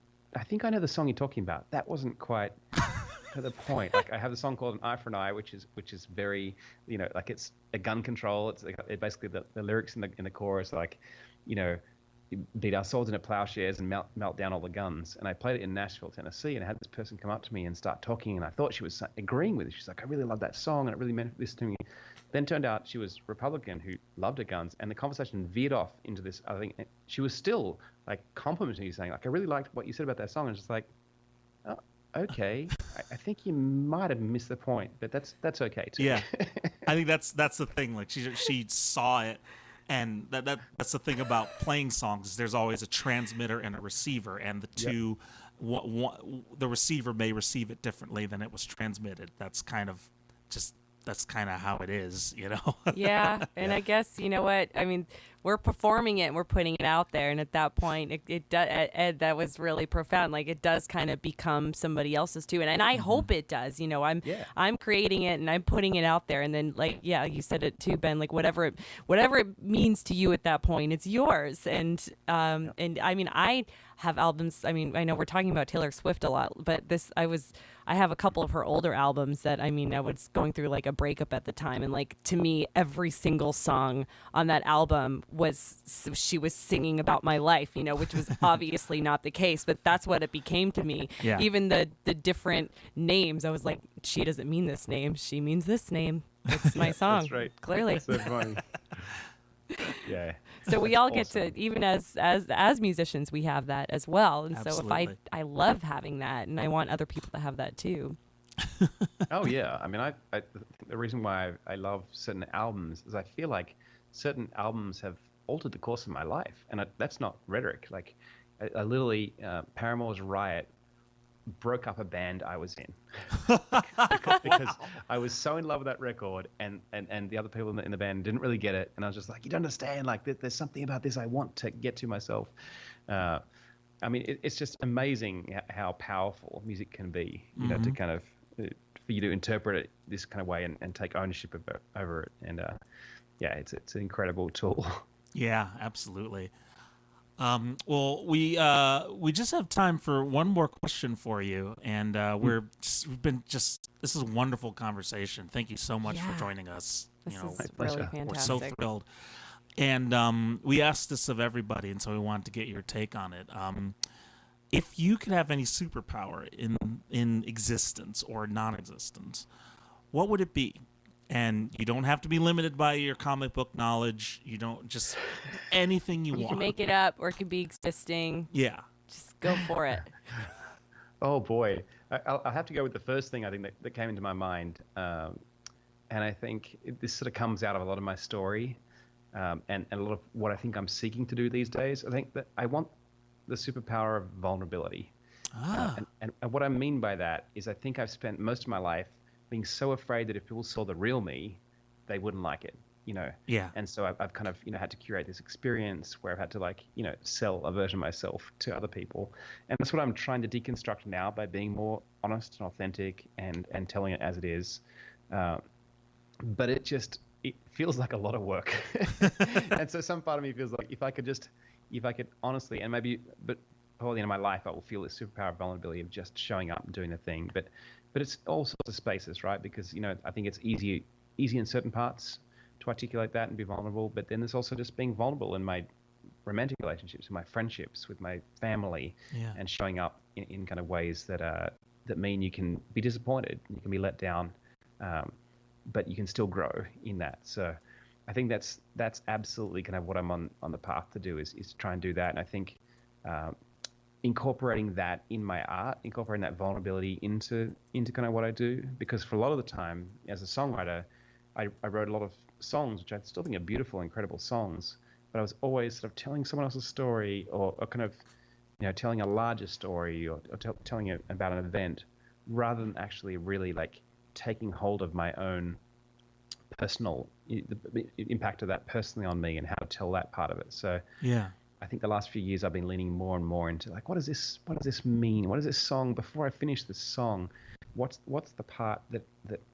think I know the song you're talking about. That wasn't quite to the point. Like I have a song called An Eye for an Eye, which is very, like it's a gun control. It's basically the lyrics in the chorus, like, beat our swords into plowshares and melt down all the guns. And I played it in Nashville, Tennessee, and I had this person come up to me and start talking, and I thought she was agreeing with it. She's like, I really love that song, and it really meant this to me. Then turned out she was Republican who loved her guns, and the conversation veered off into this other thing. She was still like complimenting you, saying like, I really liked what you said about that song. And it's just like, oh, okay, I think you might have missed the point, but that's okay too. Yeah, I think that's the thing. Like she saw it. And that's the thing about playing songs is there's always a transmitter and a receiver, and the two, the receiver may receive it differently than it was transmitted. That's kind of how it is, Yeah, and I guess, you know what? I mean, we're performing it and we're putting it out there, and at that point it does, Ed, that was really profound. Like, it does kind of become somebody else's too, and I hope it does. I'm creating it and I'm putting it out there, and then, like, yeah, you said it too, Ben, like whatever it means to you at that point, it's yours. And and I mean, I have albums. I mean, I know we're talking about Taylor Swift a lot, but I have a couple of her older albums that, I mean, I was going through like a breakup at the time, and like, to me, every single song on that album she was singing about my life, which was obviously not the case, but that's what it became to me. Yeah. Even the different names, I was like, she doesn't mean this name, she means this name. It's my song. That's right. Clearly. That's so funny. Yeah. So we all get Awesome. to, even as musicians, we have that as well. And so Absolutely. if I love having that, and I want other people to have that too. Oh yeah, I mean, I the reason why I love certain albums is I feel like certain albums have altered the course of my life, and that's not rhetoric. Like, I literally, Paramore's Riot broke up a band I was in because I was so in love with that record, and the other people in the band didn't really get it, and I was just like, you don't understand, like, there's something about this I want to get to myself. I mean, it's just amazing how powerful music can be, to kind of, for you to interpret it this kind of way and take ownership over it. And yeah, it's an incredible tool. Yeah, absolutely. Well, we just have time for one more question for you, and this is a wonderful conversation. Thank you so much for Yeah. joining us. This is pleasure. really We're fantastic. so thrilled. And we asked this of everybody, and so we wanted to get your take on it. If you could have any superpower in existence or non-existence, what would it be? And you don't have to be limited by your comic book knowledge. You don't, just anything you You want. can make it up, or it could be existing. Yeah. Just go for it. Oh boy, I'll have to go with the first thing I think that came into my mind, and I think this sort of comes out of a lot of my story, and a lot of what I think I'm seeking to do these days. I think that I want the superpower of vulnerability, and what I mean by that is I think I've spent most of my life being so afraid that if people saw the real me, they wouldn't like it. Yeah. And so I've kind of, had to curate this experience where I've had to, like, sell a version of myself to other people. And that's what I'm trying to deconstruct now by being more honest and authentic and telling it as it is. But it feels like a lot of work. And so some part of me feels like if I could honestly, and maybe, but probably the end of my life, I will feel this superpower of vulnerability of just showing up and doing the thing. But it's all sorts of spaces, right? Because, I think it's easy in certain parts to articulate that and be vulnerable, but then there's also just being vulnerable in my romantic relationships, in my friendships, with my family, Yeah. and showing up in kind of ways that mean you can be disappointed, you can be let down, but you can still grow in that. So I think that's absolutely kind of what I'm on the path to do is to try and do that. And I think incorporating that in my art, incorporating that vulnerability into kind of what I do, because for a lot of the time as a songwriter, I wrote a lot of songs, which I still think are beautiful, incredible songs, but I was always sort of telling someone else's story, or kind of, telling a larger story, or telling about an event, rather than actually really, like, taking hold of my own personal the impact of that personally on me and how to tell that part of it. So Yeah. I think the last few years I've been leaning more and more into, like, what does this mean? What is this song? Before I finish this song, what's the part that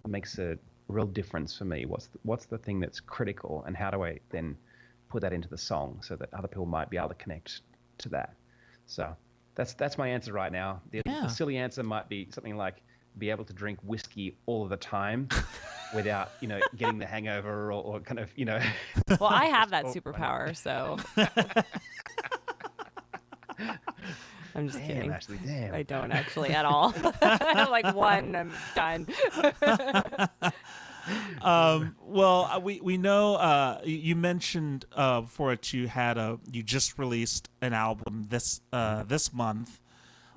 makes a real difference for me? What's the thing that's critical, and how do I then put that into the song so that other people might be able to connect to that? So that's my answer right now. The silly answer might be something like be able to drink whiskey all of the time without, getting the hangover or kind of, Well, I have that superpower, so. I'm just kidding. Ashley, damn. I don't actually at all. I'm like, one, I'm done. Well, we know you mentioned before it you just released an album this month.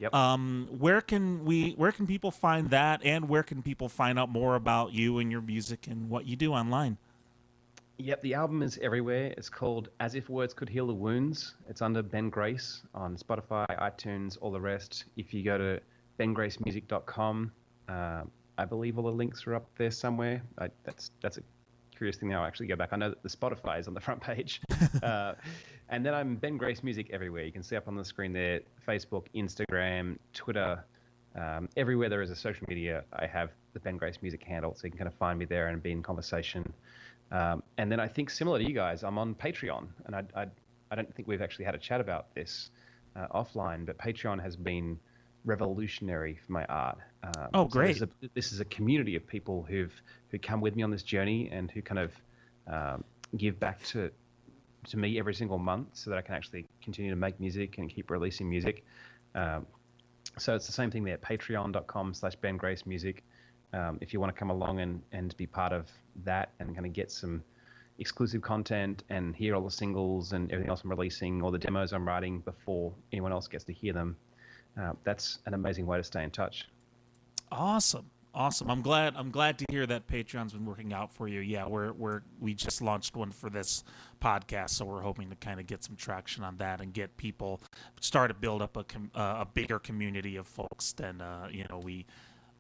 Yep. Where can people find that, and where can people find out more about you and your music and what you do online? Yep, the album is everywhere. It's called As If Words Could Heal the Wounds. It's under Ben Grace on Spotify, iTunes, all the rest. If you go to bengracemusic.com, I believe all the links are up there somewhere. That's a curious thing now, I actually go back. I know that the Spotify is on the front page. And then I'm Ben Grace Music everywhere. You can see up on the screen there, Facebook, Instagram, Twitter, everywhere there is a social media, I have the Ben Grace Music handle, so you can kind of find me there and be in conversation. And then I think similar to you guys, I'm on Patreon, and I don't think we've actually had a chat about this offline, but Patreon has been revolutionary for my art. Oh, great! So this is a community of people who come with me on this journey and who kind of give back to me every single month, so that I can actually continue to make music and keep releasing music. So it's the same thing there, patreon.com/Ben Grace Music. If you want to come along and be part of that and kind of get some exclusive content and hear all the singles and everything else I'm releasing, or the demos I'm writing before anyone else gets to hear them, that's an amazing way to stay in touch. Awesome. I'm glad to hear that Patreon's been working out for you. Yeah, we just launched one for this podcast, so we're hoping to kind of get some traction on that and get people start to build up a bigger community of folks than we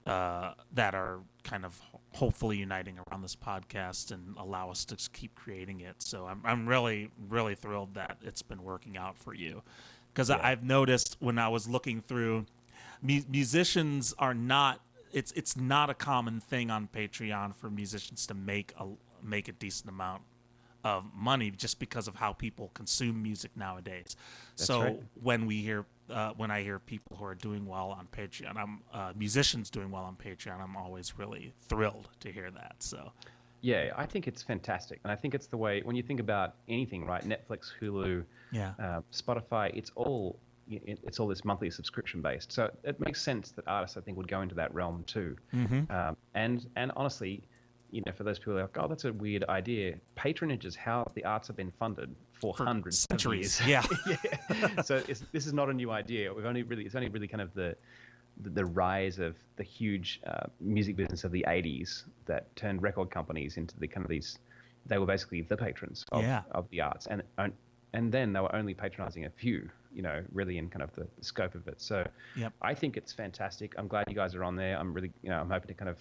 that are kind of hopefully uniting around this podcast and allow us to keep creating it. So I'm really thrilled that it's been working out for you, because I've noticed when I was looking through, musicians are not. It's not a common thing on Patreon for musicians to make a decent amount of money, just because of how people consume music nowadays. That's so right. when I hear people who are doing well on Patreon, musicians doing well on Patreon, I'm always really thrilled to hear that. So yeah, I think it's fantastic, and I think it's the way when you think about anything, right? Netflix, Hulu, Spotify, it's all this monthly subscription based. So it makes sense that artists, I think, would go into that realm too. Mm-hmm. And honestly, for those people who are like, oh, that's a weird idea. Patronage is how the arts have been funded for hundreds of centuries. years. Yeah. So this is not a new idea. It's only really kind of the rise of the huge music business of the 80s that turned record companies into the kind of these. They were basically the patrons of the arts, and then they were only patronizing a few, really in kind of the scope of it. So I think it's fantastic. I'm glad you guys are on there. I'm really, I'm hoping to kind of,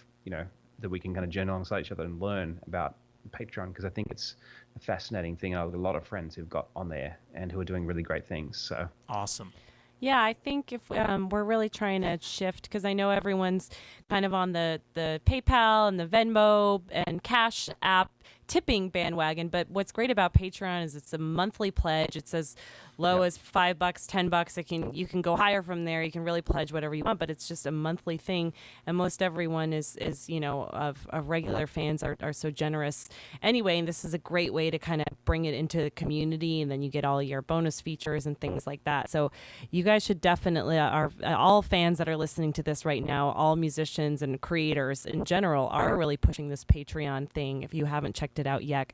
that we can kind of journey alongside each other and learn about Patreon, because I think it's a fascinating thing. I've got a lot of friends who've got on there and who are doing really great things. So awesome. Yeah, I think if we're really trying to shift, because I know everyone's kind of on the PayPal and the Venmo and Cash app tipping bandwagon, but what's great about Patreon is it's a monthly pledge. It's as low as $5, $10. You can go higher from there. You can really pledge whatever you want, but it's just a monthly thing. And most everyone is of regular fans are so generous anyway. And this is a great way to kind of bring it into the community, and then you get all your bonus features and things like that. So you guys should definitely, all fans that are listening to this right now, all musicians and creators in general are really pushing this Patreon thing. If you haven't checked it out yet,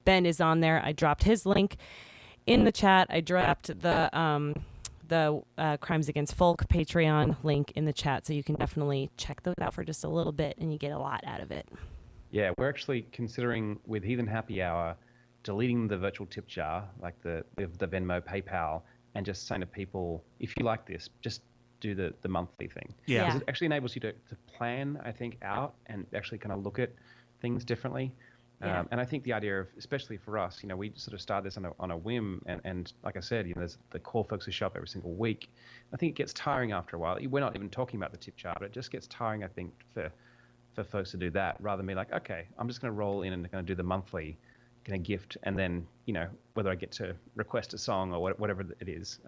Ben is on there. I dropped his link in the chat. I dropped the Crimes Against Folk Patreon link in the chat, so you can definitely check those out for just a little bit, and you get a lot out of it. Yeah, we're actually considering with Heathen Happy Hour deleting the virtual tip jar, like the Venmo, PayPal, and just saying to people, if you like this, just do the monthly thing. Yeah. Because it actually enables you to plan, I think, out and actually kind of look at things differently. Yeah. And I think the idea of, especially for us, we sort of started this on a whim, and like I said, there's the core folks who show up every single week. I think it gets tiring after a while. We're not even talking about the tip jar, but it just gets tiring, I think, for folks to do that, rather than be like, okay, I'm just going to roll in and going to do the monthly kind of gift, and then whether I get to request a song or whatever it is,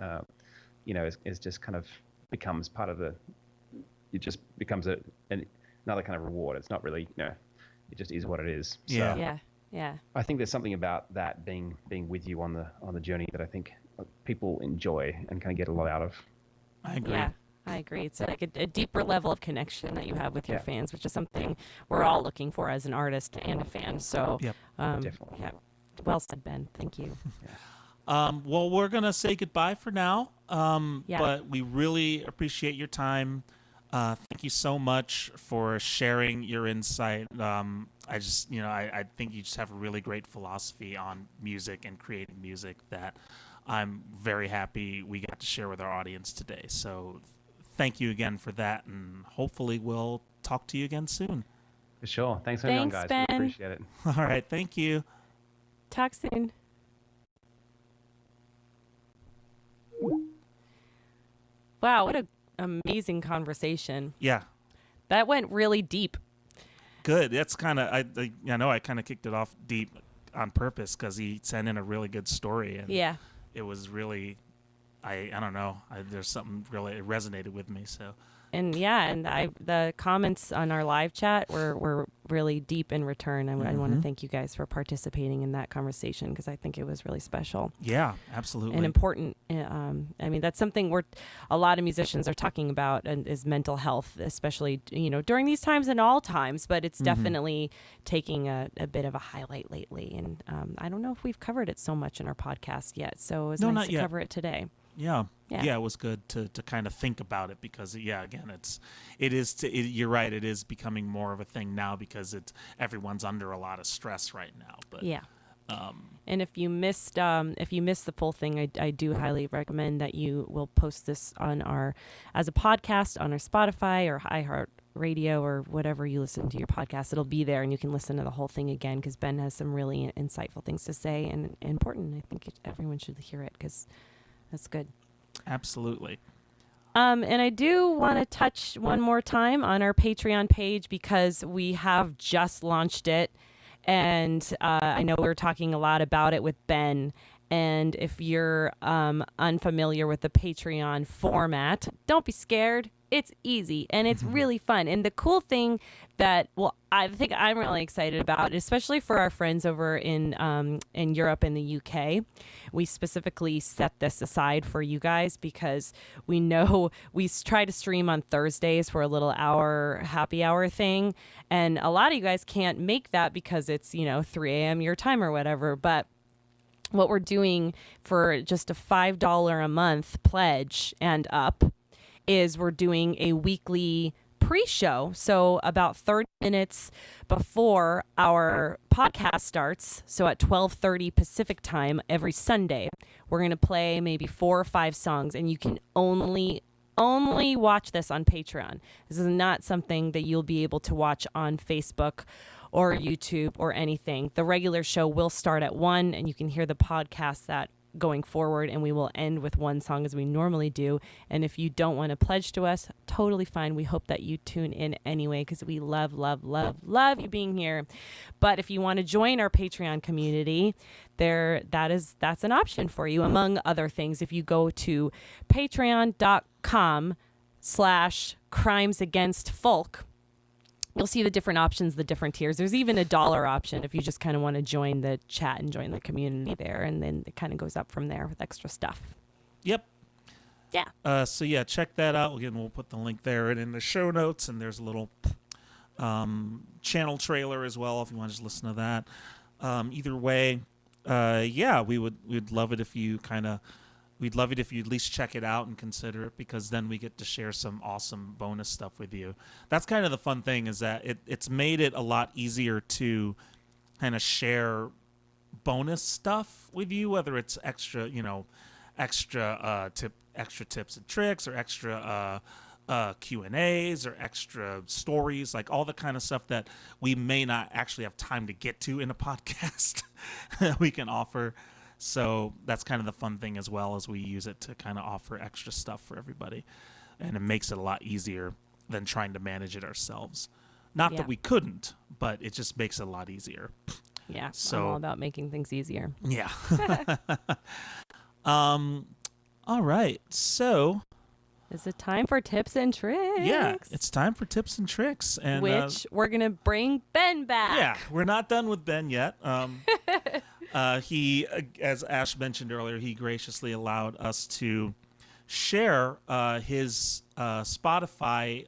is just kind of becomes part of it just becomes another kind of reward. It's not really, it just is what it is. Yeah. So Yeah. I think there's something about that being with you on the journey that I think people enjoy and kind of get a lot out of. I agree. Yeah, I agree. It's like a deeper level of connection that you have with your fans, which is something we're all looking for as an artist and a fan. So, Definitely. Yeah. Well said, Ben. Thank you. Well, we're going to say goodbye for now, but we really appreciate your time. Thank you so much for sharing your insight. I think you just have a really great philosophy on music and creating music that I'm very happy we got to share with our audience today. So thank you again for that, and hopefully we'll talk to you again soon. For sure. Thanks for having me on, Thanks, guys. Ben. We appreciate it. All right. Thank you. Talk soon. Wow, what an amazing conversation. Yeah. That went really deep. Good. That's kind of I know I kind of kicked it off deep on purpose because he sent in a really good story, and Yeah. it was really I don't know. There's something really it resonated with me. So And yeah, and the comments on our live chat were really deep in return. I want to thank you guys for participating in that conversation because I think it was really special yeah, absolutely. and important. I mean, that's something a lot of musicians are talking about, and is mental health, especially during these times and all times. But it's definitely taking a bit of a highlight lately. And I don't know if we've covered it so much in our podcast yet. So it was No, nice not to yet. cover it today. Yeah. Yeah. Yeah, it was good to kind of think about it because again, you're right, it is becoming more of a thing now because everyone's under a lot of stress right now. But Yeah. And if you missed the full thing, I do highly recommend that you will post this as a podcast on our Spotify or iHeartRadio or whatever you listen to your podcast. It'll be there and you can listen to the whole thing again because Ben has some really insightful things to say and important. I think everyone should hear it because that's good. Absolutely. And I do want to touch one more time on our Patreon page because we have just launched it. And I know we're talking a lot about it with Ben. And if you're unfamiliar with the Patreon format, don't be scared. It's easy and it's really fun. And the cool thing that, I think I'm really excited about, especially for our friends over in Europe and the UK, we specifically set this aside for you guys because we know we try to stream on Thursdays for a little hour happy hour thing. And a lot of you guys can't make that because it's, 3 a.m. your time or whatever. But what we're doing for just a $5 a month pledge and up is we're doing a weekly pre-show. So about 30 minutes before our podcast starts, so at 12:30 Pacific time every Sunday, we're going to play maybe 4 or 5 songs, and you can only watch this on Patreon. This is not something that you'll be able to watch on Facebook or YouTube or anything. The regular show will start at 1, and you can hear the podcast that going forward, and we will end with one song as we normally do. And if you don't want to pledge to us, totally fine. We hope that you tune in anyway because we love you being here. But if you want to join our Patreon community, that's an option for you, among other things. If you go to patreon.com/crimesagainstfolk, you'll see the different options, the different tiers. There's even a $1 option if you just kind of want to join the chat and join the community there. And then it kind of goes up from there with extra stuff. Yep. Yeah. So yeah, check that out. Again, we'll put the link there and in the show notes, and there's a little channel trailer as well if you want to just listen to that. Either way, we'd love it if you we'd love it if you at least check it out and consider it, because then we get to share some awesome bonus stuff with you. That's kind of the fun thing, is that it's made it a lot easier to kind of share bonus stuff with you, whether it's extra tips and tricks, or extra Q&As, or extra stories, like all the kind of stuff that we may not actually have time to get to in a podcast we can offer. So that's kind of the fun thing, as well, as we use it to kind of offer extra stuff for everybody. And it makes it a lot easier than trying to manage it ourselves. Not that we couldn't, but it just makes it a lot easier. Yeah, So, I'm all about making things easier. Yeah. All right. So, Is it time for tips and tricks? yeah, it's time for tips and tricks. And which we're going to bring Ben back. yeah, we're not done with Ben yet. He, as Ash mentioned earlier, he graciously allowed us to share his Spotify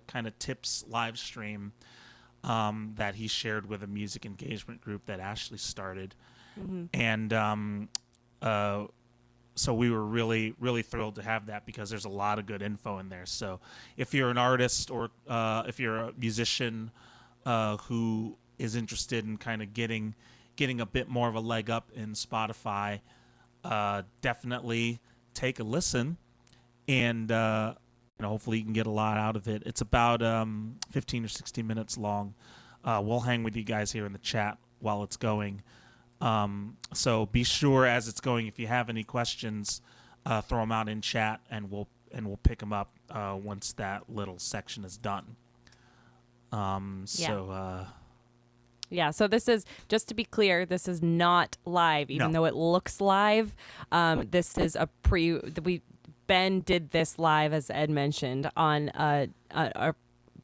kind of tips live stream that he shared with a music engagement group that Ashley started. Mm-hmm. And so we were really, really thrilled to have that, because there's a lot of good info in there. So if you're an artist, or if you're a musician who is interested in kind of getting a bit more of a leg up in Spotify, definitely take a listen, and hopefully you can get a lot out of it. It's about 15 or 16 minutes long. we'll hang with you guys here in the chat while it's going. So be sure as it's going, if you have any questions, throw them out in chat, and we'll pick them up once that little section is done. Yeah, so this is, just to be clear, this is not live, even No. though it looks live. This is Ben did this live, as Ed mentioned, on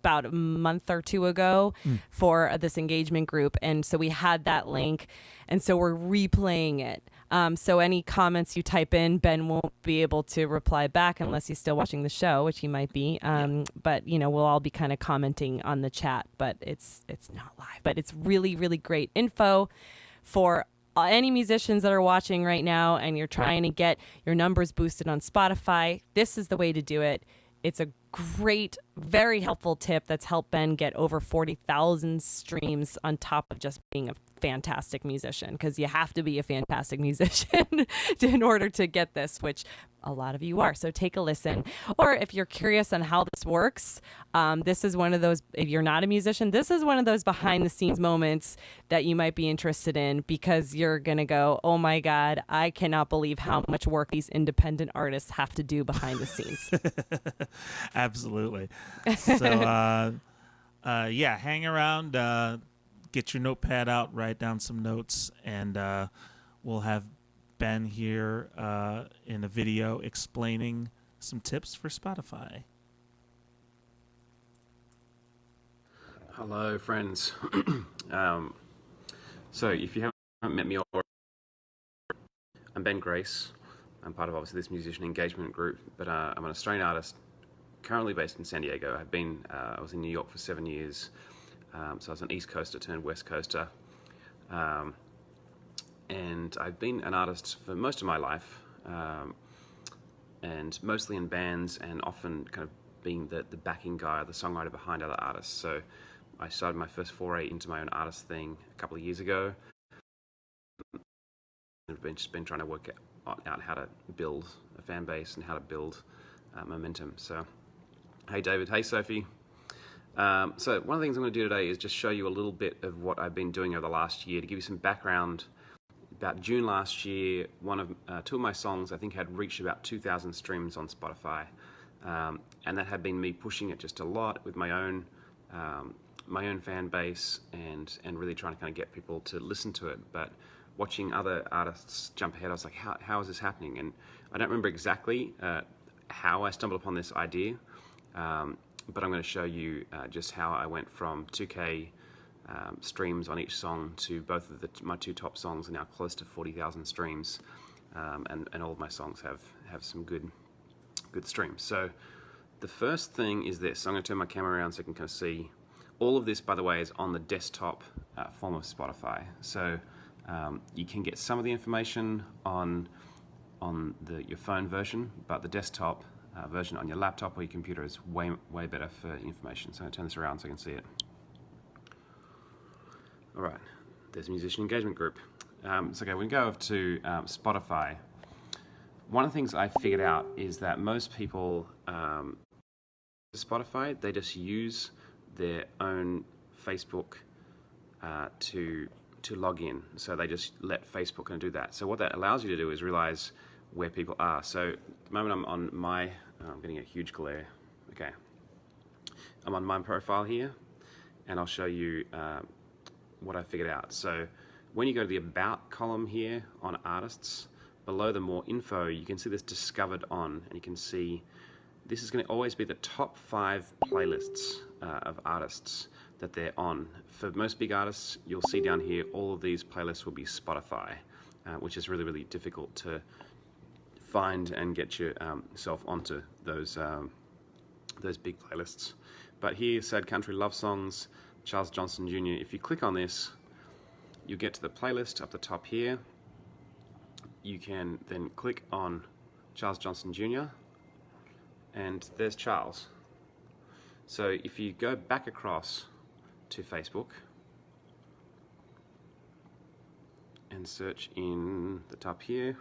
about a month or two ago for this engagement group. And so we had that link, and so we're replaying it. So any comments you type in, Ben won't be able to reply back unless he's still watching the show, which he might be. But, we'll all be kind of commenting on the chat, but it's not live. But it's really, really great info for any musicians that are watching right now and you're trying to get your numbers boosted on Spotify. This is the way to do it. It's a great, very helpful tip that's helped Ben get over 40,000 streams on top of just being a fantastic musician, because you have to be a fantastic musician in order to get this, which a lot of you are. So take a listen. Or if you're curious on how this works, this is one of those, if you're not a musician, this is one of those behind the scenes moments that you might be interested in, because you're going to go, oh my God, I cannot believe how much work these independent artists have to do behind the scenes. Absolutely. So, hang around, get your notepad out, write down some notes, and we'll have Ben here in a video explaining some tips for Spotify. Hello, friends. So if you haven't met me already, I'm Ben Grace. I'm part of, obviously, this musician engagement group, but I'm an Australian artist currently based in San Diego. I was in New York for 7 years, so I was an East Coaster turned West Coaster. And I've been an artist for most of my life, and mostly in bands, and often kind of being the backing guy, the songwriter behind other artists. So I started my first foray into my own artist thing a couple of years ago. I've just been trying to work out how to build a fan base and how to build momentum. So, hey David, hey Sophie. So one of the things I'm going to do today is just show you a little bit of what I've been doing over the last year to give you some background. About June last year, two of my songs I think had reached about 2,000 streams on Spotify, and that had been me pushing it just a lot with my own fan base and really trying to kind of get people to listen to it. But watching other artists jump ahead, I was like, how is this happening? And I don't remember exactly how I stumbled upon this idea, but I'm going to show you just how I went from 2K streams on each song to both of my two top songs are now close to 40,000 streams, and all of my songs have some good streams. So the first thing is this. I'm going to turn my camera around so you can kind of see. All of this, by the way, is on the desktop form of Spotify. So you can get some of the information on your phone version, but the desktop version on your laptop or your computer is way better for information. So I'm going to turn this around so you can see it. All right, there's a musician engagement group. So okay, we go over to Spotify. One of the things I figured out is that most people Spotify, they just use their own Facebook to log in. So they just let Facebook kind of do that. So what that allows you to do is realize where people are. So at the moment I'm on my, I'm getting a huge glare. Okay, I'm on my profile here, and I'll show you what I figured out. So when you go to the About column here on artists, below the More Info, you can see this Discovered On, and you can see this is going to always be the top 5 playlists of artists that they're on. For most big artists, you'll see down here all of these playlists will be Spotify, which is really, really difficult to find and get yourself onto those big playlists. But here, Sad Country Love Songs, Charles Johnson Jr. If you click on this, you get to the playlist up the top here. You can then click on Charles Johnson Jr. and there's Charles. So if you go back across to Facebook and search in the top here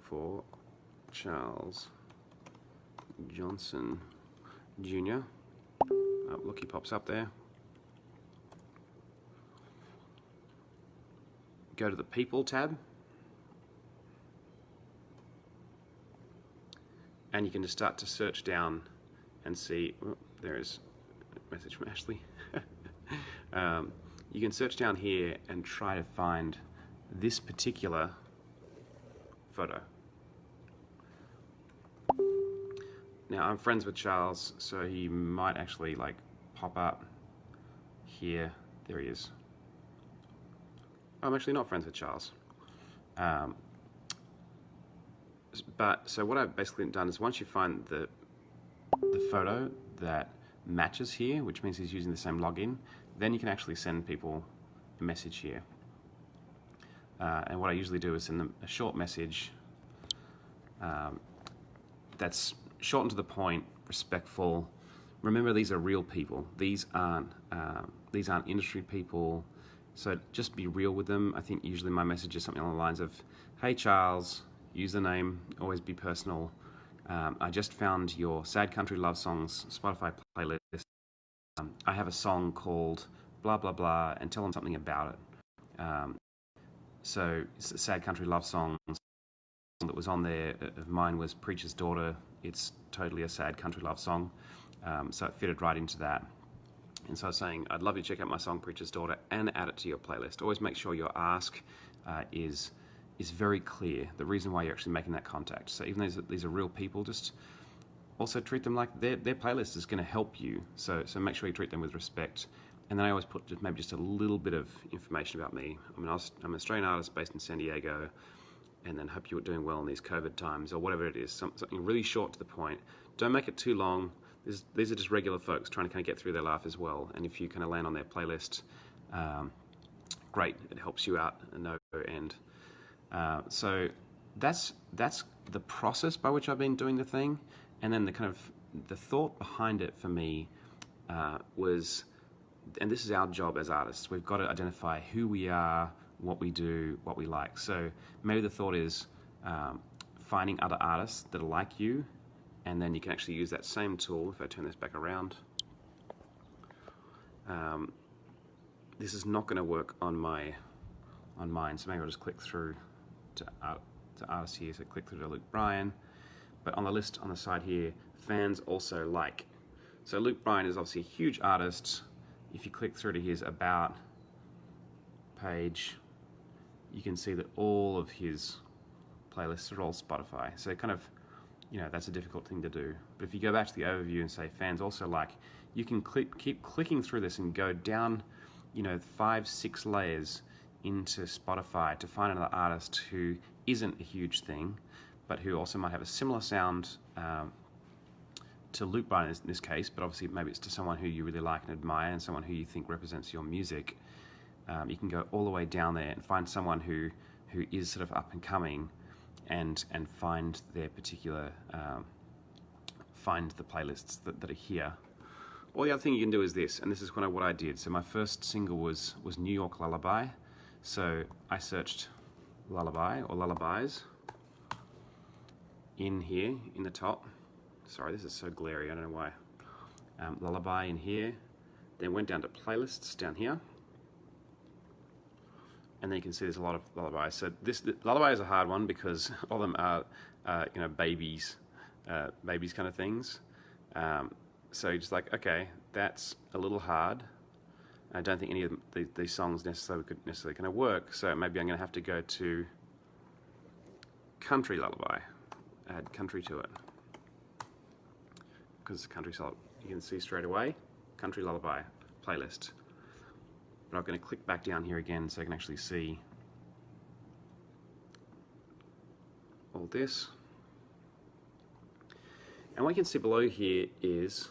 for Charles Johnson Jr. Oh, look, he pops up there. go to the People tab. And you can just start to search down and see, oh, there is a message from Ashley. You can search down here and try to find this particular photo. Now I'm friends with Charles, so he might actually like pop up here. There he is. I'm actually not friends with Charles. But so what I've basically done is once you find the photo that matches here, which means he's using the same login, then you can actually send people a message here. And what I usually do is send them a short message that's short and to the point, respectful. Remember, these are real people. These aren't industry people. So just be real with them. I think usually my message is something along the lines of, "Hey Charles, username, always be personal. I just found your Sad Country Love Songs Spotify playlist. I have a song called blah blah blah, and tell them something about it." So it's a Sad Country Love Songs that was on there of mine was Preacher's Daughter. It's totally a sad country love song, so it fitted right into that. And so I was saying, I'd love you to check out my song Preacher's Daughter and add it to your playlist. Always make sure your ask is very clear, the reason why you're actually making that contact. So even though these are real people, just also treat them like their playlist is going to help you. So make sure you treat them with respect. And then I always put maybe just a little bit of information about me. I mean, I'm an Australian artist based in San Diego, and then hope you're doing well in these COVID times, or whatever it is, something really short to the point. Don't make it too long. These are just regular folks trying to kind of get through their life as well. And if you kind of land on their playlist, great, it helps you out at no end. So that's the process by which I've been doing the thing. And then the thought behind it for me was, and this is our job as artists, we've got to identify who we are, what we do, what we like. So maybe the thought is finding other artists that are like you, and then you can actually use that same tool. If I turn this back around, this is not going to work on mine, so maybe I'll just click through to artists here. So click through to Luke Bryan, but on the list on the side here, fans also like. So Luke Bryan is obviously a huge artist. If you click through to his About page, you can see that all of his playlists are all Spotify. So kind of, that's a difficult thing to do. But if you go back to the overview and say fans also like, you can keep clicking through this and go down, 5-6 layers into Spotify to find another artist who isn't a huge thing, but who also might have a similar sound to Luke Bryan in this case, but obviously maybe it's to someone who you really like and admire and someone who you think represents your music. You can go all the way down there and find someone who is sort of up and coming, and find their particular find the playlists that are here. Or the other thing you can do is this, and this is kind of what I did. So my first single was New York Lullaby. So I searched lullaby or lullabies in here in the top. Sorry, this is so glary, I don't know why. Lullaby in here, then went down to playlists down here. And then you can see there's a lot of lullabies. So lullaby is a hard one because all of them are, babies kind of things. So you're just like, okay, that's a little hard. I don't think any of these songs could necessarily kind of work. So maybe I'm going to have to go to country lullaby, add country to it, because it's a country song. You can see straight away, country lullaby playlist. But I'm going to click back down here again so I can actually see all this. And what you can see below here is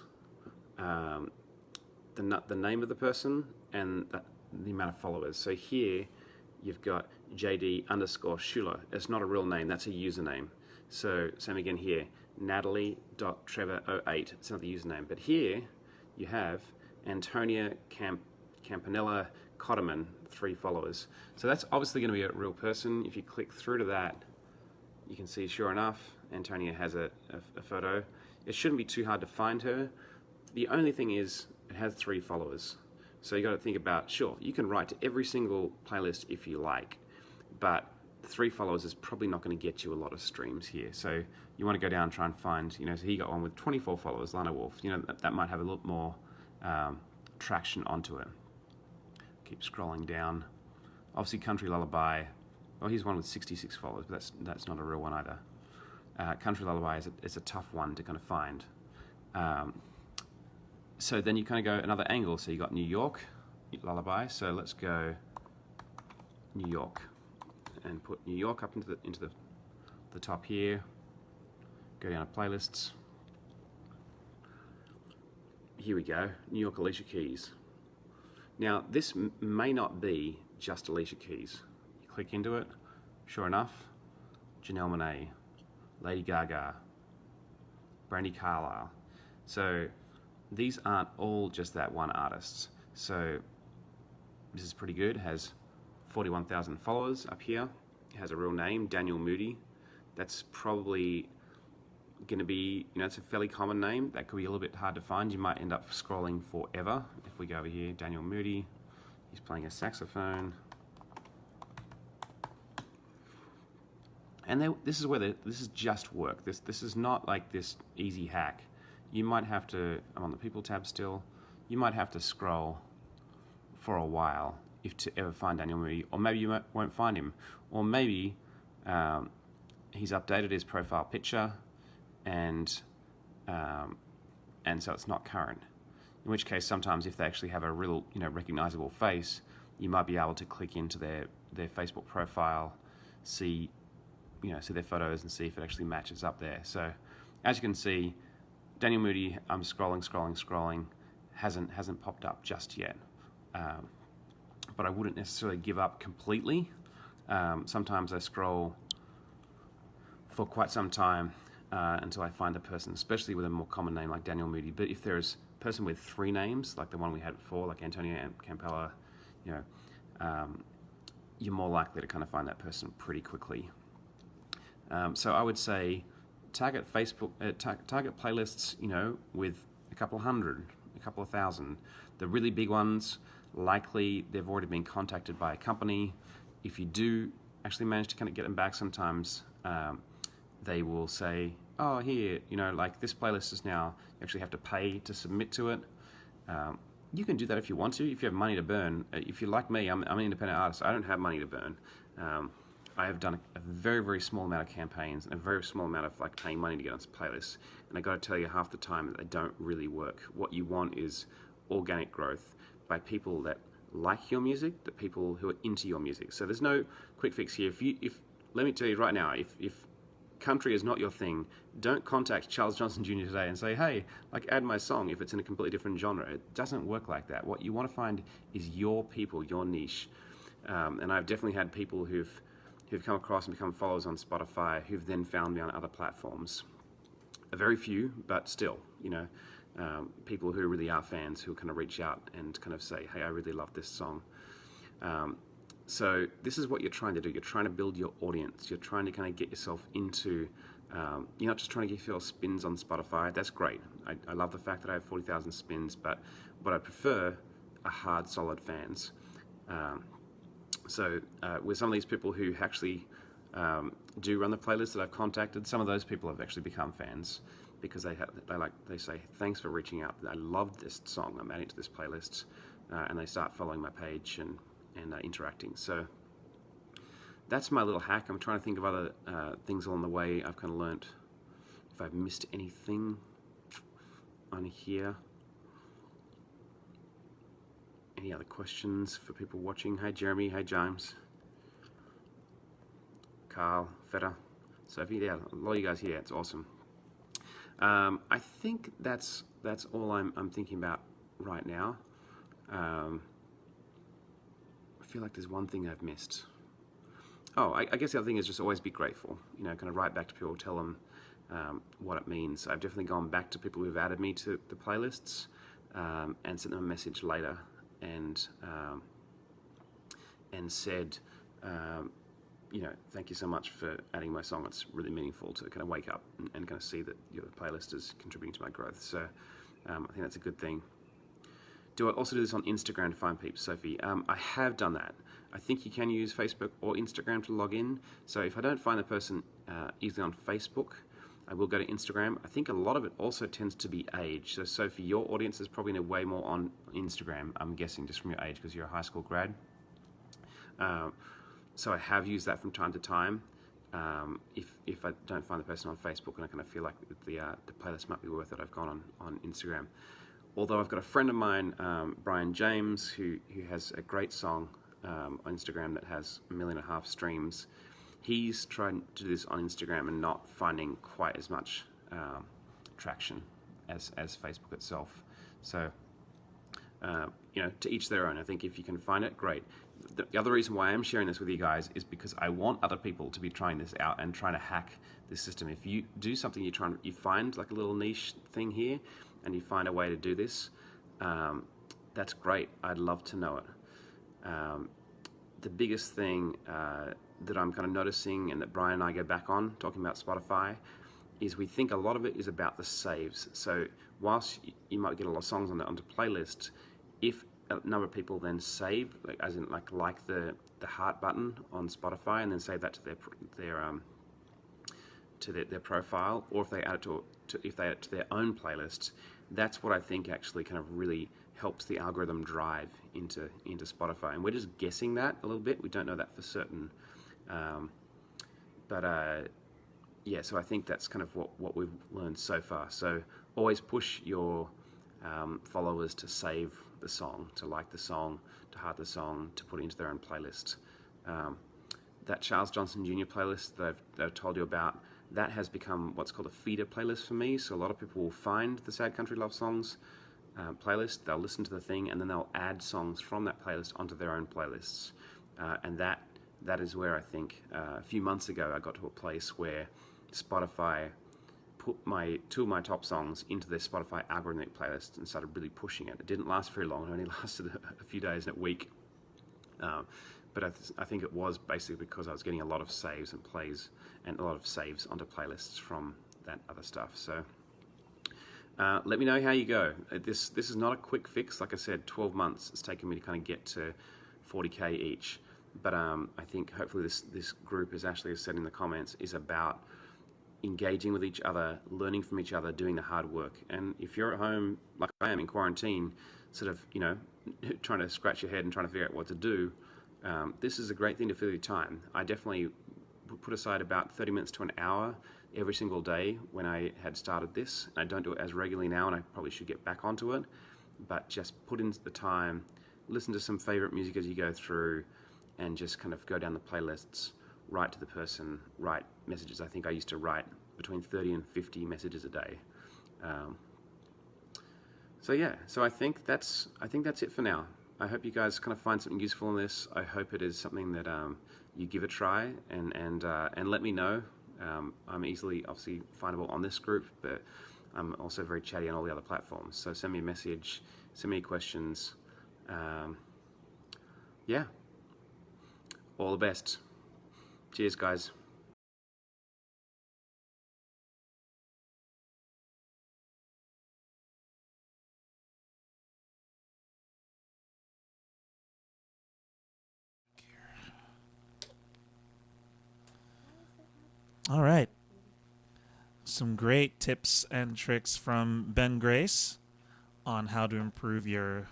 the name of the person and the amount of followers. So here you've got JD_Schuler. It's not a real name, that's a username. So same again here, Natalie.Trevor08. It's not the username. But here you have Antonia Campanella Cotterman, 3 followers. So that's obviously going to be a real person. If you click through to that, you can see, sure enough, Antonia has a photo. It shouldn't be too hard to find her. The only thing is, it has 3 followers. So you got to think about, sure, you can write to every single playlist if you like, but 3 followers is probably not going to get you a lot of streams here. So you want to go down and try and find, so he got one with 24 followers, Lana Wolf. That might have a little more traction onto it. Keep scrolling down. Obviously, Country Lullaby. Well, he's one with 66 followers, but that's not a real one either. Country Lullaby is a tough one to kind of find. So then you kind of go another angle. So you got New York Lullaby. So let's go New York and put New York up into the top here. Go down to playlists. Here we go, New York Alicia Keys. Now this may not be just Alicia Keys. You click into it, sure enough, Janelle Monáe, Lady Gaga, Brandy Carlisle. So these aren't all just that one artist. So this is pretty good. It has 41,000 followers up here. It has a real name, Daniel Moody. That's probably going to be, it's a fairly common name. That could be a little bit hard to find. You might end up scrolling forever. If we go over here, Daniel Moody, he's playing a saxophone. And this is just work. This is not like this easy hack. You might have to, I'm on the People tab still, you might have to scroll for a while if to ever find Daniel Moody, or maybe you won't find him, or maybe he's updated his profile picture and so it's not current. In which case, sometimes if they actually have a real, recognizable face, you might be able to click into their Facebook profile, see their photos and see if it actually matches up there. So as you can see, Daniel Moody, I'm scrolling, hasn't popped up just yet. But I wouldn't necessarily give up completely. Sometimes I scroll for quite some time until I find a person, especially with a more common name like Daniel Moody. But if there's a person with 3 names, like the one we had before, like Antonio Campella, you're more likely to kind of find that person pretty quickly. So I would say target target playlists, with a couple hundred, a couple of thousand. The really big ones, likely they've already been contacted by a company. If you do actually manage to kind of get them back, sometimes they will say, oh, here, like this playlist is now, you actually have to pay to submit to it. You can do that if you want to, if you have money to burn. If you're like me, I'm an independent artist, I don't have money to burn. I have done a very, very small amount of campaigns and a very small amount of like paying money to get onto playlists. And I got to tell you, half the time that they don't really work. What you want is organic growth by people that like your music, the people who are into your music. So there's no quick fix here. If let me tell you right now, if country is not your thing, don't contact Charles Johnson Jr. today and say, hey, like add my song if it's in a completely different genre. It doesn't work like that. What you want to find is your people, your niche. And I've definitely had people who've come across and become followers on Spotify who've then found me on other platforms. A very few, but still, people who really are fans who kind of reach out and kind of say, hey, I really love this song. So this is what you're trying to do. You're trying to build your audience. You're trying to kind of get yourself into, you're not just trying to get yourself spins on Spotify. That's great. I love the fact that I have 40,000 spins, but what I prefer are hard, solid fans. So with some of these people who actually do run the playlist that I've contacted, some of those people have actually become fans because they say, thanks for reaching out. I loved this song. I'm adding it to this playlist. And they start following my page and interacting. So that's my little hack. I'm trying to think of other things along the way I've kind of learnt. If I've missed anything on here. Any other questions for people watching? Hey Jeremy, hey James, Carl, Feta, Sophie, yeah, a lot of you guys here. It's awesome. I think that's all I'm thinking about right now. I feel like there's one thing I've missed. Oh, I guess the other thing is just always be grateful. Kind of write back to people, tell them what it means. I've definitely gone back to people who've added me to the playlists and sent them a message later and said, thank you so much for adding my song. It's really meaningful to kind of wake up and kind of see that your playlist is contributing to my growth. So I think that's a good thing. Do I also do this on Instagram to find peeps, Sophie? I have done that. I think you can use Facebook or Instagram to log in. So if I don't find the person easily on Facebook, I will go to Instagram. I think a lot of it also tends to be age. So Sophie, your audience is probably way more on Instagram, I'm guessing, just from your age because you're a high school grad. So I have used that from time to time. If I don't find the person on Facebook and I kind of feel like the playlist might be worth it, I've gone on Instagram. Although I've got a friend of mine, Brian James, who has a great song on Instagram that has 1.5 million streams. He's trying to do this on Instagram and not finding quite as much traction as Facebook itself. So, to each their own. I think if you can find it, great. The other reason why I'm sharing this with you guys is because I want other people to be trying this out and trying to hack this system. If you do something, you find like a little niche thing here, and you find a way to do this, that's great. I'd love to know it. The biggest thing that I'm kind of noticing, and that Brian and I go back on talking about Spotify, is we think a lot of it is about the saves. So whilst you might get a lot of songs onto playlists, if a number of people then save, like the heart button on Spotify, and then save that to their profile, or if they add it to their own playlist, that's what I think actually kind of really helps the algorithm drive into Spotify. And we're just guessing that a little bit. We don't know that for certain. So I think that's kind of what we've learned so far. So always push your followers to save the song, to like the song, to heart the song, to put it into their own playlist. That Charles Johnson Jr. playlist that I've told you about, that has become what's called a feeder playlist for me. So a lot of people will find the Sad Country Love Songs playlist, they'll listen to the thing, and then they'll add songs from that playlist onto their own playlists. And that is where I think a few months ago I got to a place where Spotify put two of my top songs into their Spotify algorithmic playlist and started really pushing it. It didn't last very long. It only lasted a few days and a week. But I think it was basically because I was getting a lot of saves and plays and a lot of saves onto playlists from that other stuff. So let me know how you go. This is not a quick fix. Like I said, 12 months it's taken me to kind of get to 40K each. But I think hopefully this group, as Ashley has said in the comments, is about engaging with each other, learning from each other, doing the hard work. And if you're at home, like I am in quarantine, sort of, trying to scratch your head and trying to figure out what to do, this is a great thing to fill your time. I definitely put aside about 30 minutes to an hour every single day when I had started this. I don't do it as regularly now, and I probably should get back onto it, but just put in the time, listen to some favorite music as you go through, and just kind of go down the playlists, write to the person, write messages. I think I used to write between 30 and 50 messages a day. So I think that's it for now. I hope you guys kind of find something useful in this. I hope it is something that you give a try and let me know. I'm easily, obviously, findable on this group, but I'm also very chatty on all the other platforms. So send me a message, send me questions. All the best. Cheers, guys. All right. Some great tips and tricks from Ben Grace on how to improve your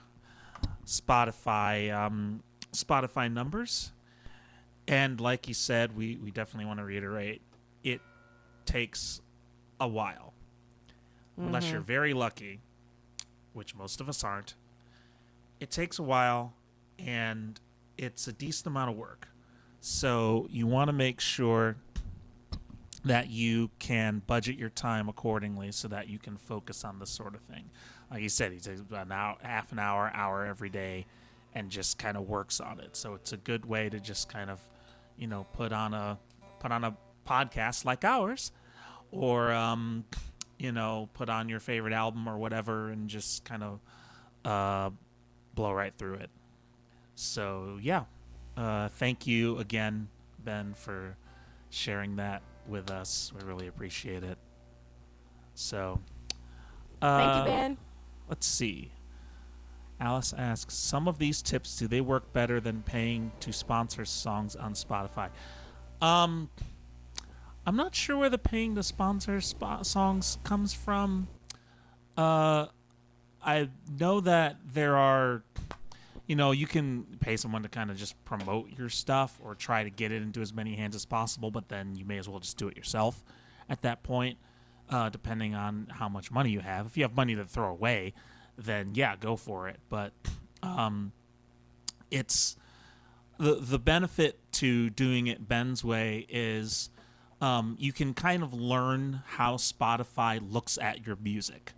Spotify numbers. And like he said, we definitely want to reiterate, it takes a while. Unless you're very lucky, which most of us aren't. It takes a while, and it's a decent amount of work. So you want to make sure that you can budget your time accordingly so that you can focus on this sort of thing. Like you said, he takes about an hour, half an hour every day, and just kind of works on it. So it's a good way to just kind of, put on a podcast like ours, or put on your favorite album or whatever, and just kind of blow right through it. So yeah, thank you again, Ben, for sharing that with us. We really appreciate it. So thank you, Ben. Let's see. Alice asks, some of these tips, do they work better than paying to sponsor songs on Spotify? I'm not sure where the paying to sponsor songs comes from. I know that there are, you can pay someone to kind of just promote your stuff or try to get it into as many hands as possible, but then you may as well just do it yourself at that point, depending on how much money you have. If you have money to throw away, then yeah, go for it. But it's the benefit to doing it Ben's way is you can kind of learn how Spotify looks at your music.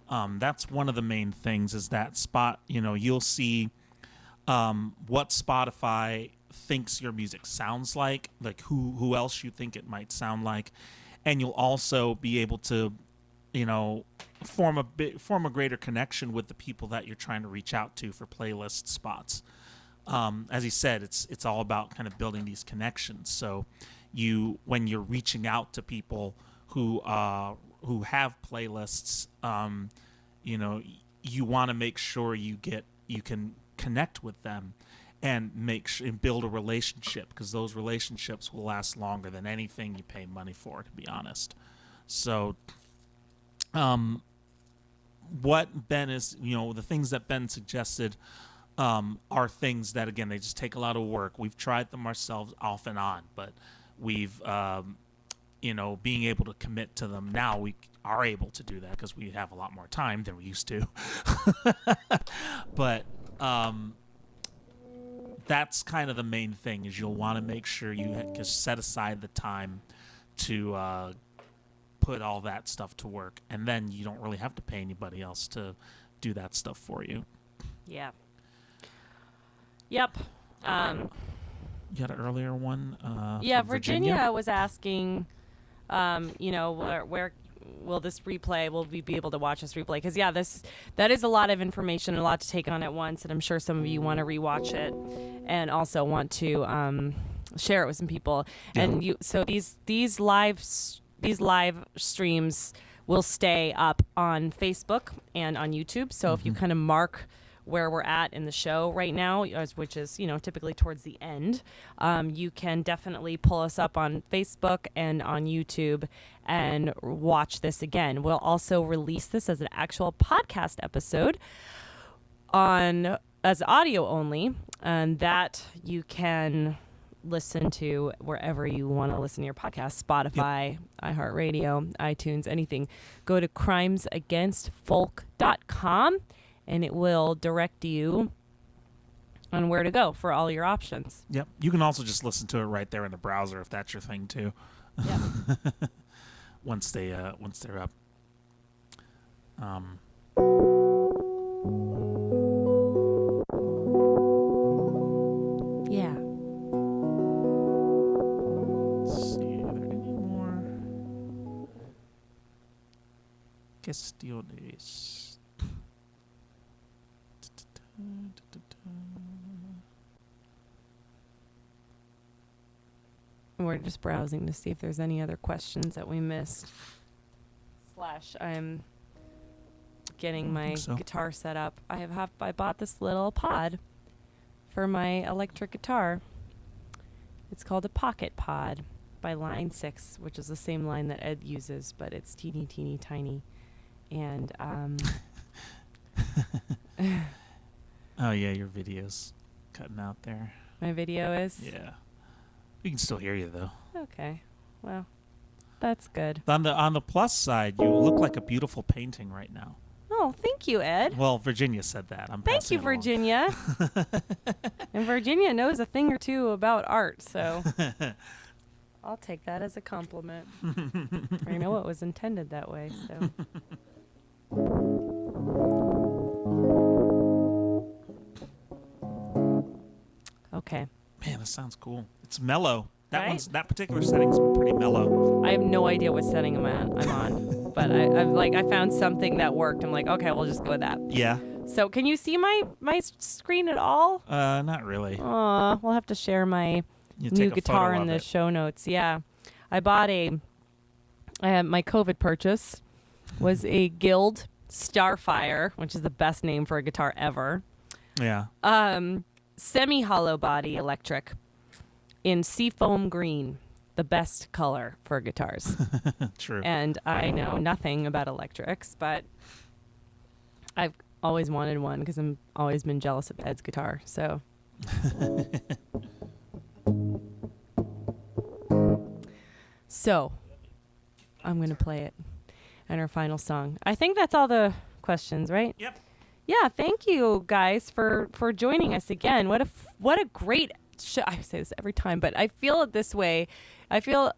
That's one of the main things is that you'll see what Spotify thinks your music sounds like who else you think it might sound like, and you'll also be able to form a greater connection with the people that you're trying to reach out to for playlist spots. As he said, it's all about kind of building these connections. So when you're reaching out to people who have playlists, you want to make sure you can connect with them and build a relationship, because those relationships will last longer than anything you pay money for, to be honest. So what Ben is, the things that Ben suggested are things that, again, they just take a lot of work. We've tried them ourselves off and on, but we've, being able to commit to them now, we are able to do that because we have a lot more time than we used to. But that's kind of the main thing, is you'll want to make sure you just set aside the time to put all that stuff to work, and then you don't really have to pay anybody else to do that stuff for you. Yeah. Yep. You had an earlier one? Yeah, Virginia was asking, where will this replay, will we be able to watch this replay? Because, that is a lot of information, a lot to take on at once, and I'm sure some of you want to rewatch it and also want to share it with some people. Yeah. And so these live streams will stay up on Facebook and on YouTube. So if you kind of mark where we're at in the show right now, which is, typically towards the end, you can definitely pull us up on Facebook and on YouTube and watch this again. We'll also release this as an actual podcast episode as audio only, and that you can listen to wherever you want to listen to your podcast, Spotify, iHeartRadio, iTunes, anything. Go to crimesagainstfolk.com and it will direct you on where to go for all your options. Yep. You can also just listen to it right there in the browser if that's your thing too. Yeah. once they're up. Yeah. Let's see, are there any more questiones? We're just browsing to see if there's any other questions that we missed. I'm getting my guitar set up. I bought this little pod for my electric guitar. It's called a Pocket Pod by Line 6, which is the same line that Ed uses, but it's teeny, teeny, tiny. And oh yeah, your video's cutting out there. My video is? Yeah. We can still hear you though. Okay. Well, that's good. On the plus side, you look like a beautiful painting right now. Oh, thank you, Ed. Well, Virginia said that. Thank you, Virginia. And Virginia knows a thing or two about art, so I'll take that as a compliment. I know it was intended that way, so. Okay. Man, this sounds cool. It's mellow. Right? That particular setting's pretty mellow. I have no idea what setting I'm on, but I found something that worked. I'm like, okay, we'll just go with that. Yeah. So, can you see my screen at all? Not really. We'll have to share my new guitar in the show notes. Yeah, I bought my COVID purchase was a Guild Starfire, which is the best name for a guitar ever. Yeah. Semi-hollow body electric in seafoam green, the best color for guitars. True. And I know nothing about electrics, but I've always wanted one because I'm always been jealous of Ed's guitar. So. So, I'm going to play it and our final song. I think that's all the questions, right? Yep. Yeah, thank you guys for joining us again. What a great show. I say this every time, but I feel it this way. I feel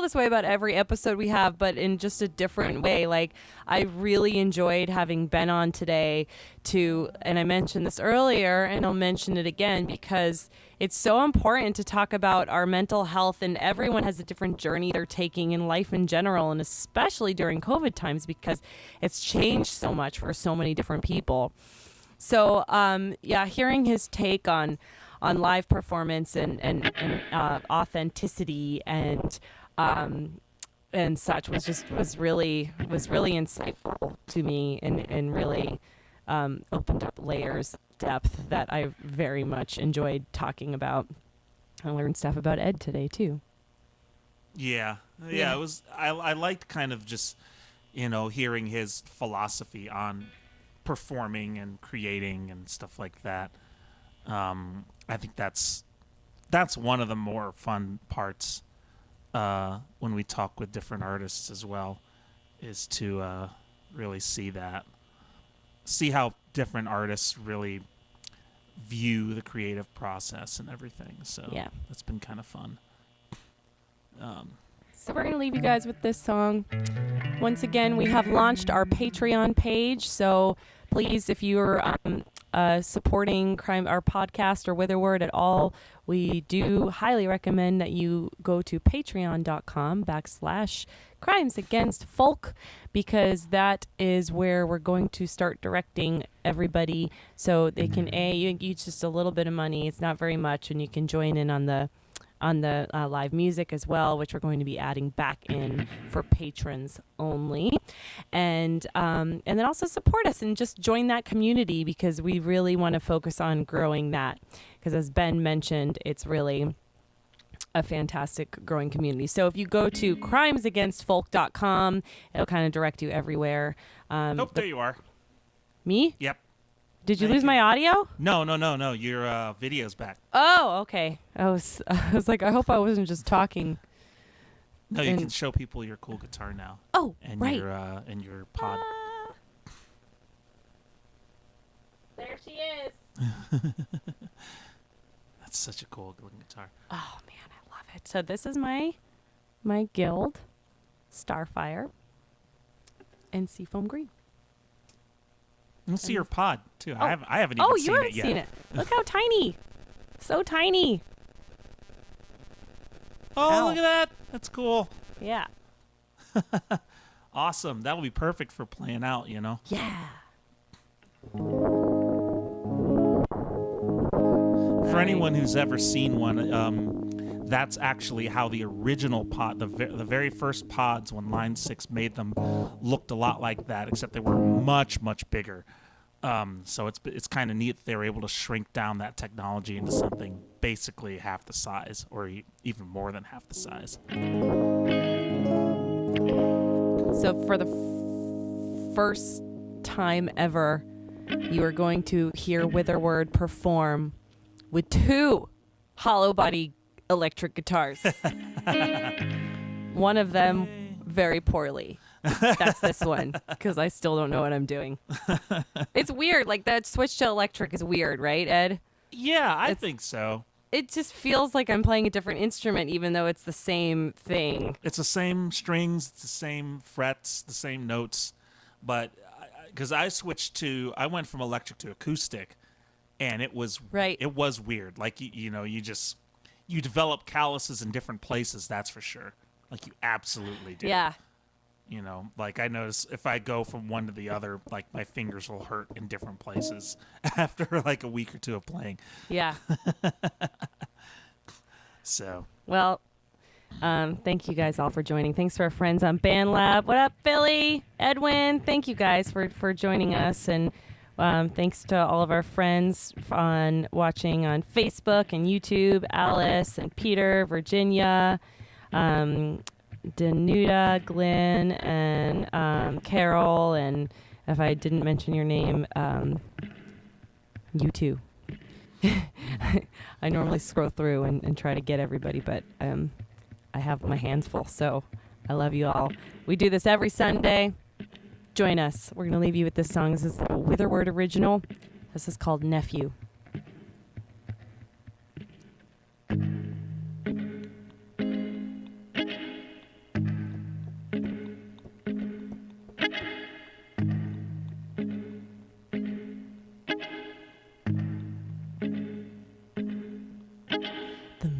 this way about every episode we have, but in just a different way. Like, I really enjoyed having Ben on today and I mentioned this earlier and I'll mention it again because it's so important to talk about our mental health, and everyone has a different journey they're taking in life in general, and especially during COVID times because it's changed so much for so many different people. So, hearing his take on live performance and authenticity and such was really insightful to me and really opened up layers, depth that I very much enjoyed talking about. I learned stuff about Ed today too. Yeah. Yeah. It was. I liked kind of just hearing his philosophy on performing and creating and stuff like that. I think that's one of the more fun parts when we talk with different artists as well, is to really see how different artists really view the creative process and everything. So Yeah. that's been kind of fun. So we're going to leave you guys with this song. Once again, we have launched our Patreon page. So please, if you're supporting our podcast or Witherword at all, we do highly recommend that you go to patreon.com/Crimes Against Folk, because that is where we're going to start directing everybody so they can, you use just a little bit of money. It's not very much, and you can join in on the live music as well, which we're going to be adding back in for patrons only, and then also support us and just join that community, because we really want to focus on growing that, because as Ben mentioned, it's really a fantastic growing community. So if you go to crimesagainstfolk.com, it'll kind of direct you everywhere. There you are. Me? Yep. Did you lose my audio? No. Your video's back. Oh, okay. I was like, I hope I wasn't just talking. No, you can show people your cool guitar now. Oh, and right. your pod. There she is. That's such a cool looking guitar. Oh man, I love it. So this is my Guild Starfire and Seafoam Green. Let's see your pod too. Oh. I haven't even Oh, seen you haven't it yet. seen it. Look how tiny. So tiny. Oh, Ow. look at that. That's cool. Yeah. Awesome. That would be perfect for playing out, Yeah. For anyone who's ever seen one, that's actually how the original pod, the very first pods when Line 6 made them, looked a lot like that, except they were much, much bigger. So it's kind of neat that they were able to shrink down that technology into something basically half the size, or even more than half the size. So for the first time ever, you are going to hear Witherword perform with 2 hollow body electric guitars. One of them very poorly. That's this one, because I still don't know what I'm doing. It's weird. Like, that switch to electric is weird, right, Ed? Yeah, I think so. It just feels like I'm playing a different instrument, even though it's the same thing. It's the same strings, it's the same frets, the same notes, but because I went from electric to acoustic, and it was Right. It was weird. Like you develop calluses in different places. That's for sure. Like you absolutely do. Yeah. Like I notice if I go from one to the other, like my fingers will hurt in different places after like a week or two of playing. Yeah. So Well, Thank you guys all for joining. Thanks to our friends on Band Lab. What up, Billy? Edwin? Thank you guys for joining us. And thanks to all of our friends on watching on Facebook and YouTube. Alice and Peter, Virginia, Danuta, Glenn, and Carol. And if I didn't mention your name, you too. I normally scroll through and try to get everybody, but I have my hands full, so I love you all. We do this every Sunday. Join us. We're going to leave you with this song. This is a Witherword original. This is called Nephew.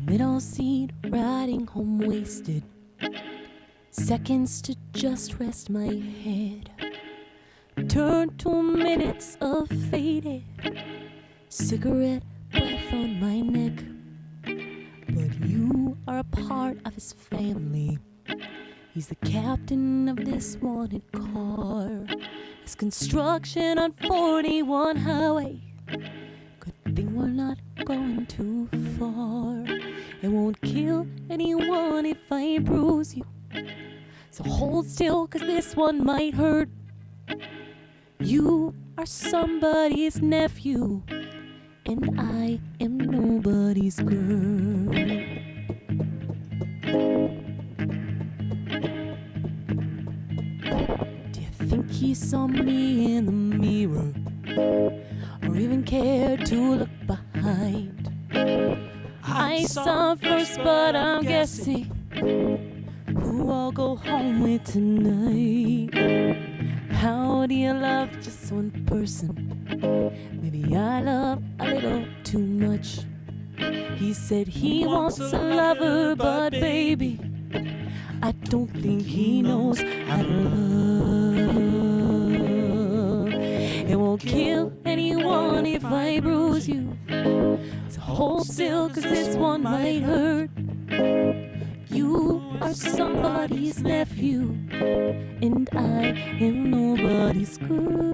Middle seat, riding home wasted. Seconds to just rest my head. Turn 2 minutes of faded. Cigarette breath on my neck. But you are a part of his family. He's the captain of this wanted car. It's construction on 41 highway. Good thing we're not going too far. It won't kill anyone if I bruise you. So hold still, 'cause this one might hurt. You are somebody's nephew, and I am nobody's girl. Do you think he saw me in the mirror, or even cared to look behind? I saw him first, but I'm guessing who I'll go home with tonight. How do you love just one person? Maybe I love a little too much. He said he wants a lover, but baby, I don't think he knows how to love. It won't kill anyone if I bruise you. So hold still, 'cause this one might hurt. You are somebody's nephew, and I am nobody's girl.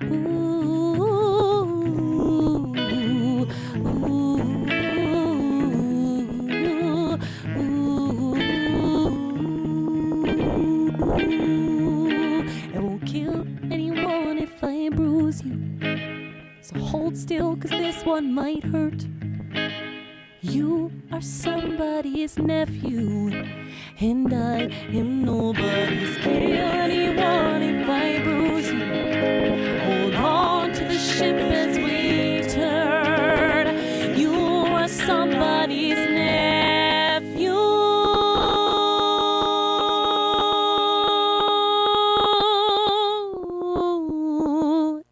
Ooh, ooh, ooh, ooh. It won't kill anyone if I bruise you. So hold still, 'cause this one might hurt. You are somebody's nephew, and I am nobody's. Kill anyone if I bruise you. Hold on to the ship as we turn. You are somebody's nephew,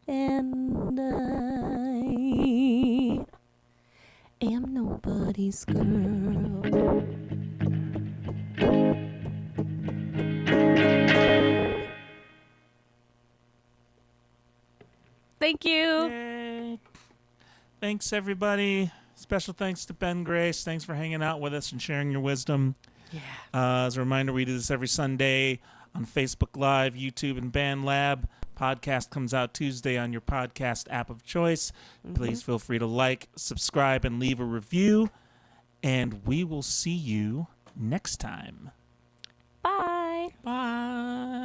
and I am nobody's girl. Thank you. Yay. Thanks, everybody. Special thanks to Ben Grace. Thanks for hanging out with us and sharing your wisdom. Yeah. As a reminder, we do this every Sunday on Facebook Live, YouTube, and Band Lab. Podcast comes out Tuesday on your podcast app of choice. Please feel free to like, subscribe, and leave a review. And we will see you next time. Bye. Bye.